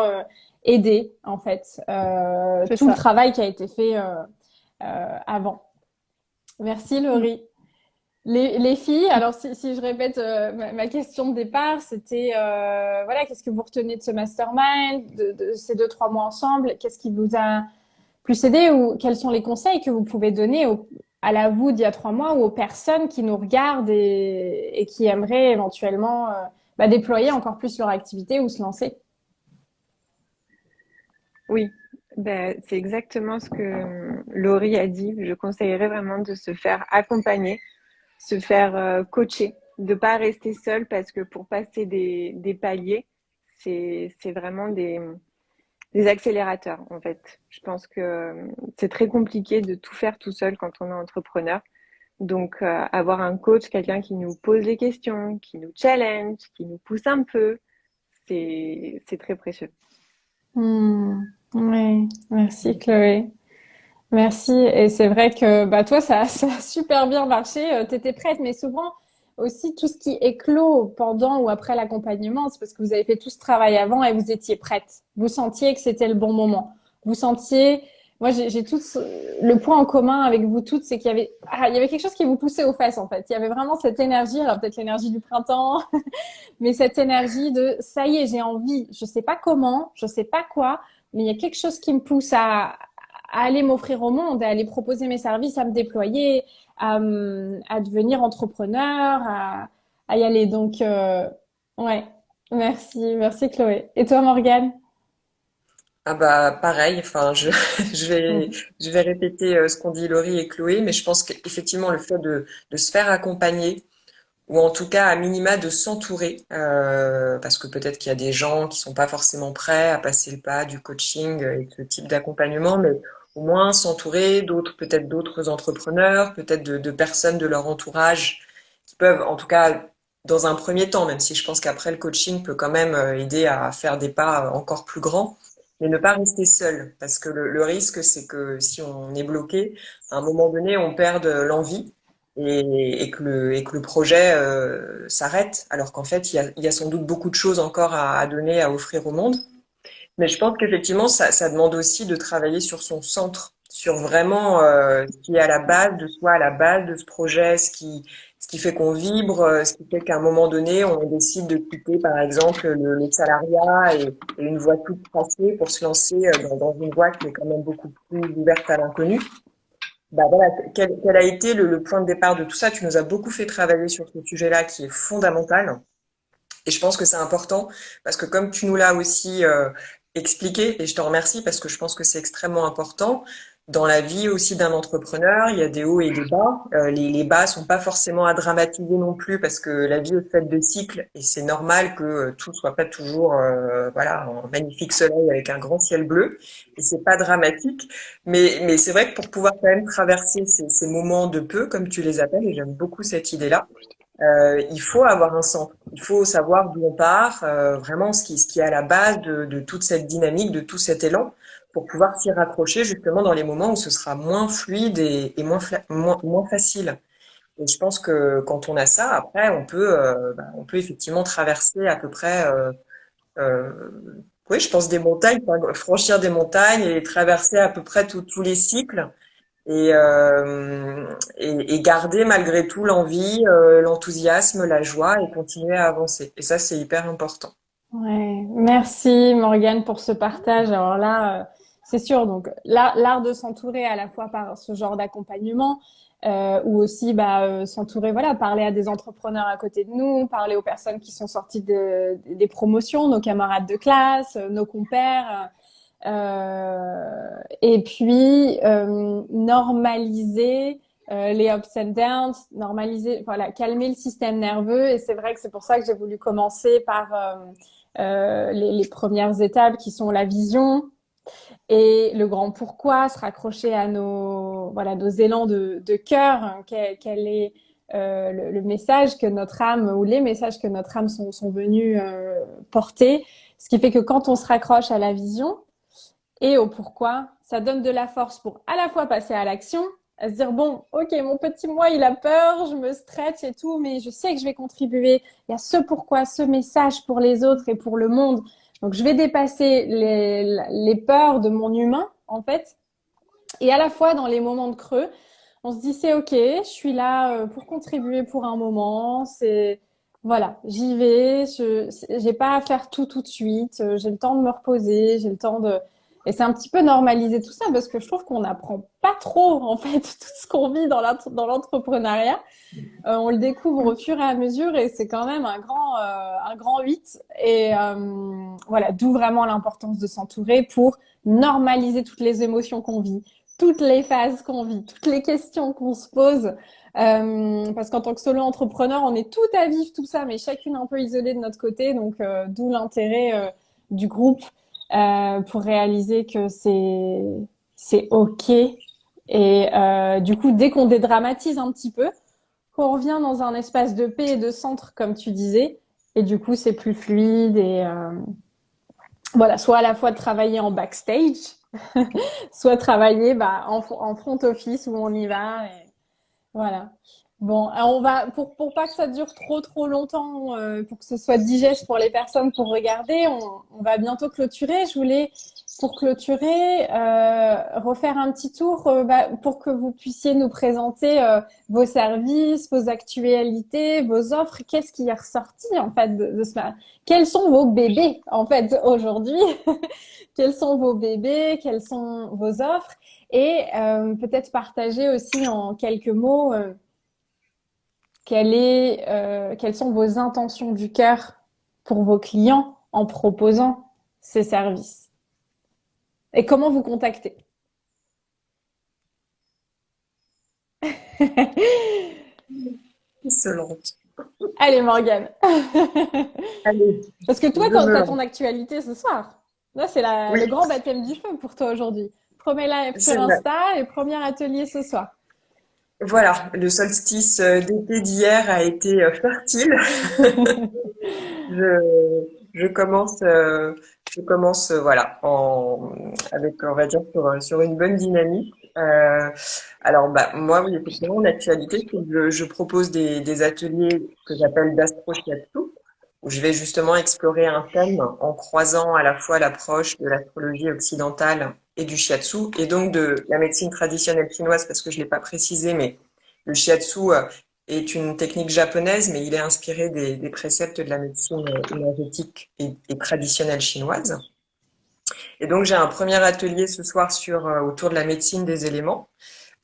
aider en fait C'est tout le ça. travail qui a été fait avant. Merci Mm. Laurie. Les filles, alors si je répète ma question de départ, c'était voilà, qu'est-ce que vous retenez de ce mastermind, de ces 2, 3 mois ensemble, qu'est-ce qui vous a plus aidé ou quels sont les conseils que vous pouvez donner à la vous d'il y a 3 mois ou aux personnes qui nous regardent et qui aimeraient éventuellement déployer encore plus leur activité ou se lancer? Oui, c'est exactement ce que Laurie a dit. Je conseillerais vraiment de se faire accompagner, se faire coacher, de pas rester seul parce que pour passer des paliers, c'est vraiment des accélérateurs en fait. Je pense que c'est très compliqué de tout faire tout seul quand on est entrepreneur. Donc avoir un coach, quelqu'un qui nous pose les questions, qui nous challenge, qui nous pousse un peu, c'est très précieux. Oui, merci Chloé. Merci. Et c'est vrai que bah toi, ça a super bien marché. Tu étais prête, mais souvent aussi tout ce qui éclos pendant ou après l'accompagnement, c'est parce que vous avez fait tout ce travail avant et vous étiez prête. Vous sentiez que c'était le bon moment. Vous sentiez, moi j'ai le point en commun avec vous toutes, c'est il y avait quelque chose qui vous poussait aux fesses en fait. Il y avait vraiment cette énergie, alors peut-être l'énergie du printemps, mais cette énergie de ça y est, j'ai envie. Je sais pas comment, je sais pas quoi, mais il y a quelque chose qui me pousse à aller m'offrir au monde, à aller proposer mes services, à me déployer, à devenir entrepreneur, à y aller. Donc, ouais, merci, merci Chloé. Et toi, Morgane? Ah bah pareil, enfin je vais je vais répéter ce qu'ont dit Laurie et Chloé, mais je pense qu'effectivement le fait de se faire accompagner ou en tout cas à minima de s'entourer, parce que peut-être qu'il y a des gens qui sont pas forcément prêts à passer le pas du coaching et ce type d'accompagnement, mais au moins s'entourer d'autres, peut-être d'autres entrepreneurs, peut-être de personnes de leur entourage qui peuvent, en tout cas dans un premier temps, même si je pense qu'après le coaching peut quand même aider à faire des pas encore plus grands, mais ne pas rester seul, parce que le risque c'est que si on est bloqué, à un moment donné, on perde l'envie et que le projet s'arrête, alors qu'en fait, il y a sans doute beaucoup de choses encore à donner, à offrir au monde. Mais je pense qu'effectivement, ça demande aussi de travailler sur son centre, sur vraiment ce qui est à la base de soi, à la base de ce projet, ce qui fait qu'on vibre, ce qui fait qu'à un moment donné, on décide de quitter, par exemple, le salariat et une voie toute tracée pour se lancer dans une voie qui est quand même beaucoup plus ouverte à l'inconnu. Bah voilà, quel a été le point de départ de tout ça? Tu nous as beaucoup fait travailler sur ce sujet-là qui est fondamental. Et je pense que c'est important parce que comme tu nous l'as aussi expliqué, et je te remercie parce que je pense que c'est extrêmement important, dans la vie aussi d'un entrepreneur, il y a des hauts et des bas. Les bas sont pas forcément à dramatiser non plus parce que la vie est faite de cycles et c'est normal que tout soit pas toujours voilà en magnifique soleil avec un grand ciel bleu et c'est pas dramatique. Mais c'est vrai que pour pouvoir quand même traverser ces moments de peu comme tu les appelles, et j'aime beaucoup cette idée-là, il faut avoir un centre. Il faut savoir d'où on part, vraiment ce qui est à la base de toute cette dynamique, de tout cet élan, pour pouvoir s'y raccrocher justement dans les moments où ce sera moins fluide et moins facile. Et je pense que quand on a ça, après, on peut effectivement traverser à peu près, euh, oui, je pense des montagnes, enfin, franchir des montagnes et traverser à peu près tous les cycles et garder malgré tout l'envie, l'enthousiasme, la joie et continuer à avancer. Et ça, c'est hyper important. Ouais, merci Morgane pour ce partage. Alors là, c'est sûr. Donc l'art de s'entourer à la fois par ce genre d'accompagnement, ou aussi s'entourer, voilà, parler à des entrepreneurs à côté de nous, parler aux personnes qui sont sorties des promotions, nos camarades de classe, nos compères, et puis normaliser les ups and downs, normaliser, voilà, calmer le système nerveux. Et c'est vrai que c'est pour ça que j'ai voulu commencer par les premières étapes qui sont la vision et le grand pourquoi, se raccrocher à nos, voilà, nos élans de cœur, hein, quel est le message que notre âme ou les messages que notre âme sont venus porter. Ce qui fait que quand on se raccroche à la vision et au pourquoi, ça donne de la force pour à la fois passer à l'action, à se dire, bon, ok, mon petit moi, il a peur, je me stretch et tout, mais je sais que je vais contribuer. Il y a ce pourquoi, ce message pour les autres et pour le monde. Donc, je vais dépasser les peurs de mon humain, en fait. Et à la fois, dans les moments de creux, on se dit, c'est ok, je suis là pour contribuer pour un moment. C'est, voilà, j'y vais. J'ai pas à faire tout de suite. J'ai le temps de me reposer. J'ai le temps de. Et c'est un petit peu normaliser tout ça parce que je trouve qu'on n'apprend pas trop, en fait, tout ce qu'on vit dans l'entrepreneuriat. On le découvre au fur et à mesure et c'est quand même un grand 8. Et voilà, d'où vraiment l'importance de s'entourer pour normaliser toutes les émotions qu'on vit, toutes les phases qu'on vit, toutes les questions qu'on se pose. Parce qu'en tant que solo entrepreneur, on est tout à vivre tout ça, mais chacune un peu isolée de notre côté. Donc, d'où l'intérêt du groupe pour réaliser que c'est OK. Et du coup, dès qu'on dédramatise un petit peu, qu'on revient dans un espace de paix et de centre, comme tu disais, et du coup, c'est plus fluide et voilà, soit à la fois de travailler en backstage, soit travailler en front office où on y va. Et voilà. Bon, alors on va pour pas que ça dure trop longtemps, pour que ce soit digeste pour les personnes pour regarder, on va bientôt clôturer. Je voulais pour clôturer refaire un petit tour pour que vous puissiez nous présenter vos services, vos actualités, vos offres. Qu'est-ce qui est ressorti en fait de ce Quels sont vos bébés en fait aujourd'hui? Quels sont vos bébés? Quelles sont vos offres? Et peut-être partager aussi en quelques mots quelles sont vos intentions du cœur pour vos clients en proposant ces services. Et comment vous contacter? Excellente. Allez, Morgane. Allez, Parce que je toi, me t'as lance. ton actualité ce soir. Là, c'est Oui, le grand baptême du feu pour toi aujourd'hui. Premier live sur c'est vrai. Insta et premier atelier ce soir. Voilà, le solstice d'été d'hier a été fertile. Je commence, voilà, avec, on va dire, sur une bonne dynamique. Alors, bah, moi, oui, effectivement, mon actualité, c'est que je propose des ateliers que j'appelle d'astro shiatsu, où je vais justement explorer un thème en croisant à la fois l'approche de l'astrologie occidentale et du shiatsu, et donc de la médecine traditionnelle chinoise, parce que je l'ai pas précisé, mais le shiatsu est une technique japonaise, mais il est inspiré des préceptes de la médecine énergétique et traditionnelle chinoise. Et donc, j'ai un premier atelier ce soir autour de la médecine des éléments.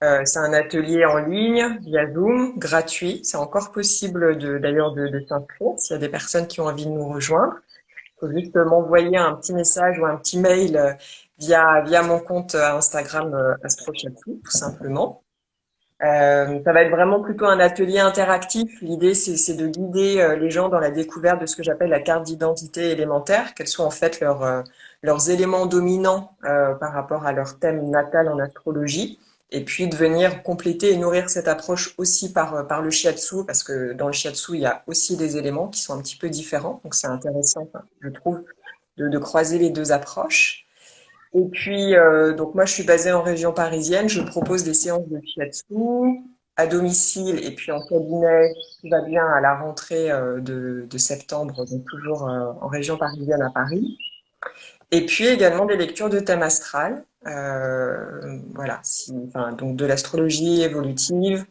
C'est un atelier en ligne, via Zoom, gratuit. C'est encore possible d'ailleurs de s'inscrire s'il y a des personnes qui ont envie de nous rejoindre. Il faut juste m'envoyer un petit message ou un petit mail via mon compte Instagram AstroChatou, tout simplement. Ça va être vraiment plutôt un atelier interactif. L'idée, c'est de guider les gens dans la découverte de ce que j'appelle la carte d'identité élémentaire, quels sont en fait leurs éléments dominants par rapport à leur thème natal en astrologie, et puis de venir compléter et nourrir cette approche aussi par le shiatsu, parce que dans le shiatsu, il y a aussi des éléments qui sont un petit peu différents, donc c'est intéressant, enfin, je trouve, de croiser les deux approches. Et puis, donc moi, je suis basée en région parisienne. Je propose des séances de shiatsu à domicile et puis en cabinet, tout va bien à la rentrée de septembre, donc toujours en région parisienne à Paris. Et puis également des lectures de thème astral, voilà, enfin, donc de l'astrologie évolutive,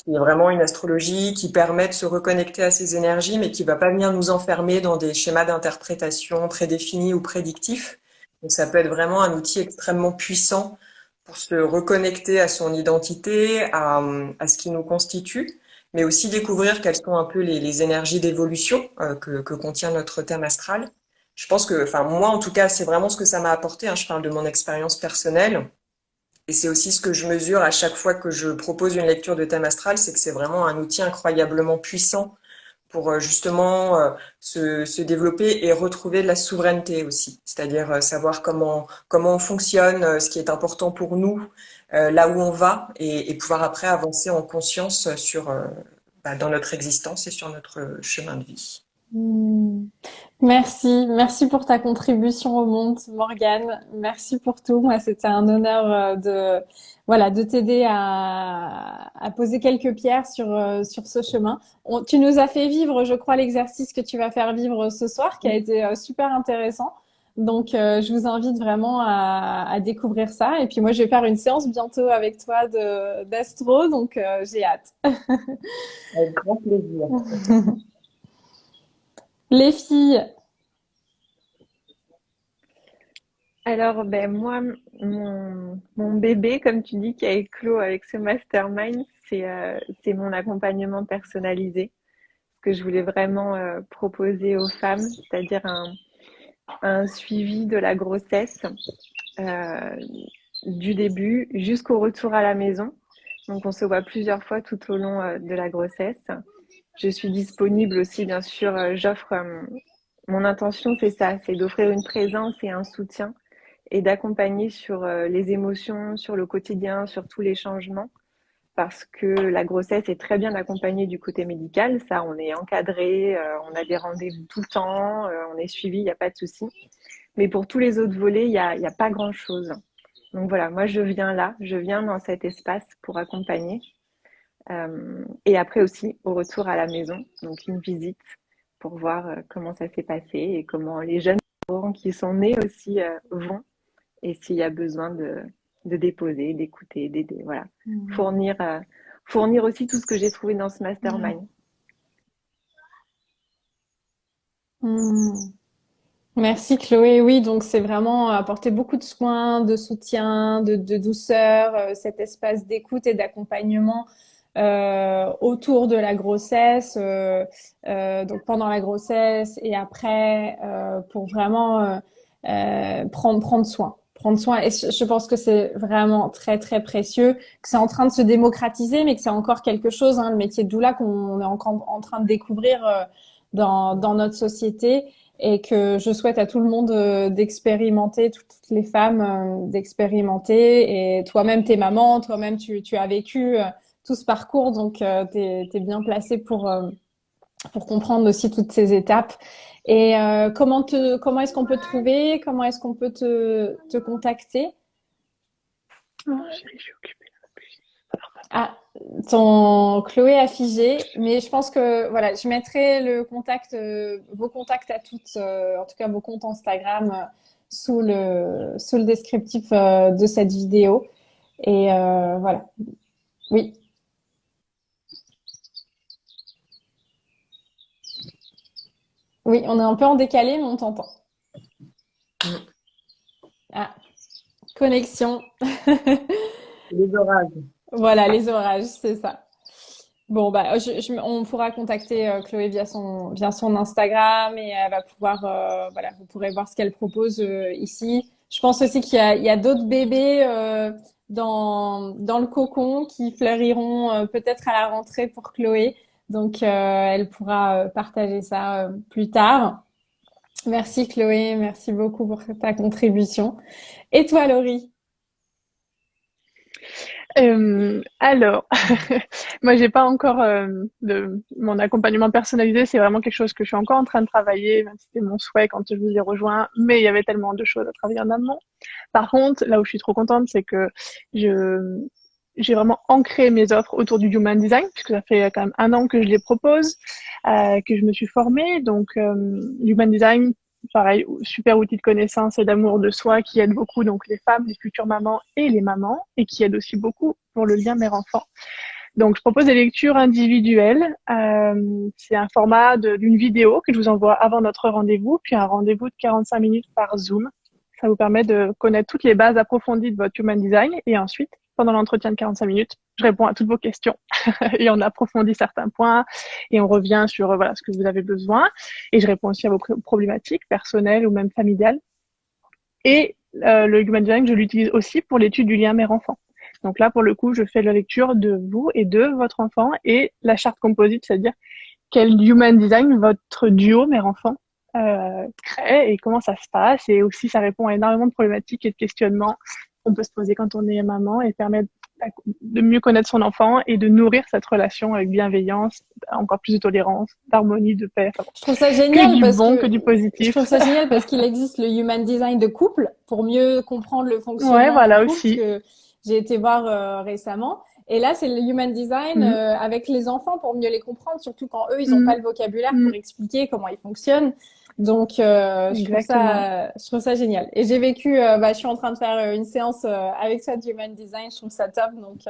qui est vraiment une astrologie qui permet de se reconnecter à ces énergies, mais qui va pas venir nous enfermer dans des schémas d'interprétation prédéfinis ou prédictifs. Donc ça peut être vraiment un outil extrêmement puissant pour se reconnecter à son identité, à ce qui nous constitue, mais aussi découvrir quelles sont un peu les énergies d'évolution que contient notre thème astral. Je pense que, enfin moi en tout cas, c'est vraiment ce que ça m'a apporté, hein. Je parle de mon expérience personnelle. Et c'est aussi ce que je mesure à chaque fois que je propose une lecture de thème astral, c'est que c'est vraiment un outil incroyablement puissant pour justement se développer et retrouver de la souveraineté aussi. C'est-à-dire savoir comment on fonctionne, ce qui est important pour nous, là où on va, et pouvoir après avancer en conscience dans notre existence et sur notre chemin de vie. Hmm. Merci, merci pour ta contribution au monde, Morgane. Merci pour tout. Moi, c'était un honneur voilà, de t'aider à poser quelques pierres sur ce chemin. Tu nous as fait vivre, je crois, l'exercice que tu vas faire vivre ce soir, qui a été super intéressant. Donc, je vous invite vraiment à découvrir ça. Et puis, moi, je vais faire une séance bientôt avec toi d'astro, donc j'ai hâte. Avec grand plaisir. Les filles, Alors, ben moi, mon bébé, comme tu dis, qui a éclos avec ce mastermind, c'est mon accompagnement personnalisé que je voulais vraiment proposer aux femmes, c'est-à-dire un suivi de la grossesse euh, du début jusqu'au retour à la maison. Donc, on se voit plusieurs fois tout au long de la grossesse. Je suis disponible aussi, bien sûr, j'offre, mon intention, c'est ça, c'est d'offrir une présence et un soutien et d'accompagner sur les émotions, sur le quotidien, sur tous les changements, parce que la grossesse est très bien accompagnée du côté médical. Ça, on est encadré, on a des rendez-vous tout le temps, on est suivi, il n'y a pas de souci. Mais pour tous les autres volets, il y a pas grand-chose. Donc voilà, moi je viens là, je viens dans cet espace pour accompagner. Et après aussi, au retour à la maison, donc une visite pour voir comment ça s'est passé et comment les jeunes parents qui sont nés aussi vont et s'il y a besoin de déposer, d'écouter, d'aider, voilà. Fournir, fournir aussi tout ce que j'ai trouvé dans ce mastermind. hmm. Merci Chloé. Oui, donc c'est vraiment apporter beaucoup de soins, de soutien, de douceur, cet espace d'écoute et d'accompagnement autour de la grossesse, donc pendant la grossesse et après, pour vraiment prendre soin. prendre soin. Et je pense que c'est vraiment très, très précieux, que c'est en train de se démocratiser, mais que c'est encore quelque chose, hein, le métier de doula qu'on est encore en train de découvrir dans notre société et que je souhaite à tout le monde d'expérimenter, toutes les femmes d'expérimenter. Et toi-même, t'es maman, toi-même, tu as vécu tout ce parcours, donc t'es bien placée pour comprendre aussi toutes ces étapes. Et comment est-ce qu'on peut te trouver? Comment est-ce qu'on peut te contacter? Oh, chérie, je suis occupée. Ah, ton Chloé a figé, mais je pense que voilà, je mettrai vos contacts à toutes, en tout cas vos comptes Instagram sous le descriptif de cette vidéo. Et voilà. Oui, oui, on est un peu en décalé, mais on t'entend. Ah, connexion. Les orages. Voilà, les orages, c'est ça. Bon, bah, on pourra contacter Chloé via son Instagram et elle va pouvoir, voilà, vous pourrez voir ce qu'elle propose ici. Je pense aussi il y a d'autres bébés dans le cocon qui fleuriront peut-être à la rentrée pour Chloé. Donc, elle pourra partager ça plus tard. Merci Chloé, merci beaucoup pour ta contribution. Et toi, Laurie? Alors, moi, j'ai pas encore de mon accompagnement personnalisé. C'est vraiment quelque chose que je suis encore en train de travailler, même si c'était mon souhait quand je vous ai rejoint. Mais il y avait tellement de choses à travailler en amont. Par contre, là où je suis trop contente, c'est que je j'ai vraiment ancré mes offres autour du human design, puisque ça fait quand même 1 an que je les propose, que je me suis formée. Donc, human design, pareil, super outil de connaissance et d'amour de soi qui aide beaucoup donc les femmes, les futures mamans et les mamans, et qui aide aussi beaucoup pour le lien mère-enfant. Donc, je propose des lectures individuelles. C'est un format d'une vidéo que je vous envoie avant notre rendez-vous, puis un rendez-vous de 45 minutes par Zoom. Ça vous permet de connaître toutes les bases approfondies de votre human design. Et ensuite, pendant l'entretien de 45 minutes, je réponds à toutes vos questions et on approfondit certains points et on revient sur voilà ce que vous avez besoin. Et je réponds aussi à vos problématiques personnelles ou même familiales. Et le human design, je l'utilise aussi pour l'étude du lien mère-enfant. Donc là, pour le coup, je fais la lecture de vous et de votre enfant et la charte composite, c'est-à-dire quel human design votre duo mère-enfant crée et comment ça se passe. Et aussi, ça répond à énormément de problématiques et de questionnements qu'on peut se poser quand on est maman et permet de mieux connaître son enfant et de nourrir cette relation avec bienveillance, encore plus de tolérance, d'harmonie, de paix. Enfin, Je trouve ça que génial du parce bon, que que du positif. qu'il existe le human design de couple pour mieux comprendre le Ouais, fonctionnement en voilà couple, parce aussi. que j'ai été voir récemment. Et là, c'est le human design Mmh, avec les enfants pour mieux les comprendre, surtout quand eux, ils n'ont mmh, pas le vocabulaire mmh, pour expliquer comment ils fonctionnent. Donc, exactement. je trouve ça génial. Et j'ai vécu, bah, je suis en train de faire une séance avec toi de human design. Je trouve ça top. Donc,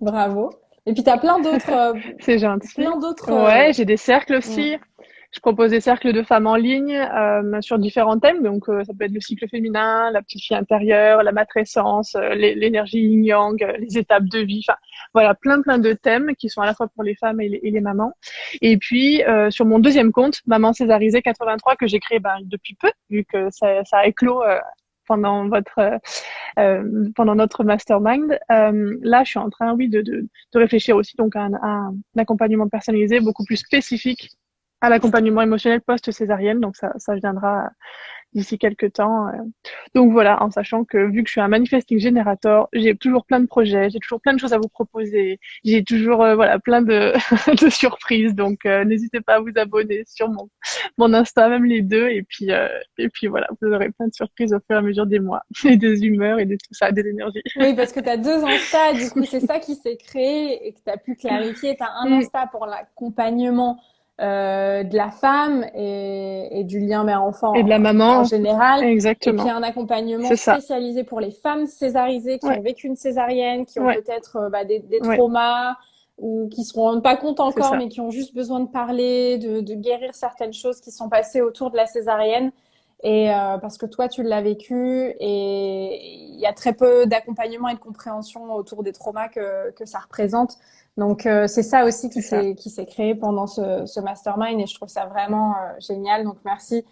bravo. Et puis, tu as C'est gentil. plein d'autres, Ouais, j'ai des cercles mm, aussi. Je propose des cercles de femmes en ligne sur différents thèmes. Donc, ça peut être le cycle féminin, la petite fille intérieure, la matrescence, l'énergie yin-yang, les étapes de vie. Enfin, voilà, plein de thèmes qui sont à la fois pour les femmes et les mamans. Et puis, sur mon deuxième compte, Maman Césarisée 83, que j'ai créé depuis peu, vu que ça a éclos pendant pendant notre mastermind. Là, je suis en train, oui, de réfléchir aussi donc à un accompagnement personnalisé beaucoup plus spécifique à l'accompagnement émotionnel post-césarienne. Donc ça viendra d'ici quelques temps. Donc voilà, en sachant que vu que je suis un manifesting generator, j'ai toujours plein de projets, j'ai toujours plein de choses à vous proposer, j'ai toujours voilà plein de, de surprises. Donc n'hésitez pas à vous abonner sur mon Insta, même les deux, et puis voilà, vous aurez plein de surprises au fur et à mesure des mois, et des humeurs et de tout ça, des énergies. oui, parce que tu as deux Insta, du coup, c'est ça qui s'est créé et que tu as pu clarifier. Tu as un Mm. Insta pour l'accompagnement de la femme et du lien Et de mère-enfant la en maman, général. Et puis exactement. un accompagnement C'est ça. spécialisé pour les femmes césarisées qui Ouais, ont vécu une césarienne, qui ont ouais, peut-être des ouais, traumas ou qui se rendent pas compte c'est encore, ça. mais qui ont juste besoin de parler, de guérir certaines choses qui sont passées autour de la césarienne. Et parce que toi, tu l'as vécu et il y a très peu d'accompagnement et de compréhension autour des traumas que ça représente. Donc, c'est ça aussi C'est ça. qui s'est créé pendant ce mastermind et je trouve ça vraiment génial. Donc, merci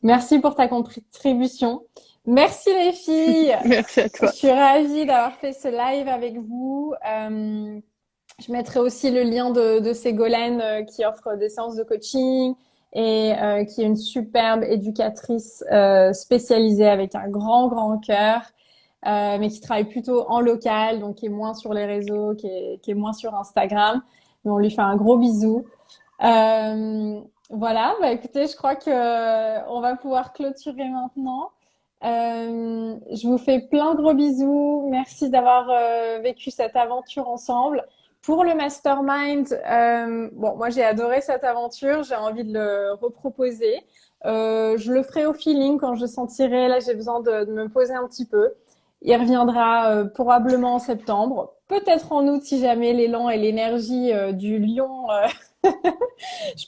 Merci pour ta contribution. Merci les filles. Merci à Je toi. suis ravie d'avoir fait ce live avec vous. Je mettrai aussi le lien de Ségolène qui offre des séances de coaching et qui est une superbe éducatrice spécialisée avec un grand cœur, mais qui travaille plutôt en local, donc qui est moins sur les réseaux, qui est moins sur Instagram. Mais on lui fait un gros bisou. Voilà, bah écoutez, je crois que on va pouvoir clôturer maintenant. Je vous fais plein de gros bisous. Merci d'avoir vécu cette aventure ensemble. Pour le mastermind, bon, moi j'ai adoré cette aventure. J'ai envie de le reproposer. Je le ferai au feeling quand je sentirai. Là, j'ai besoin de me poser un petit peu. Il reviendra probablement en septembre, peut-être en août si jamais l'élan et l'énergie du lion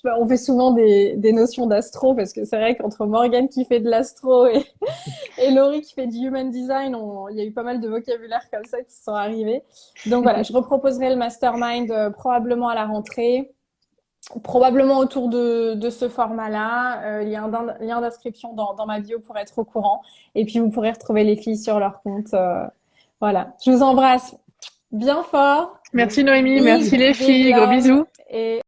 on fait souvent des notions d'astro parce que c'est vrai qu'entre Morgane qui fait de l'astro et Laurie qui fait du human design, il y a eu pas mal de vocabulaire comme ça qui sont arrivés. Donc voilà, je reproposerai le mastermind probablement à la rentrée, probablement autour de ce format-là. Il y a un lien d'inscription dans ma bio pour être au courant. Et puis vous pourrez retrouver les filles sur leur compte. Voilà, je vous embrasse bien fort. Merci Noémie, Big, merci les big filles, gros love bisous. et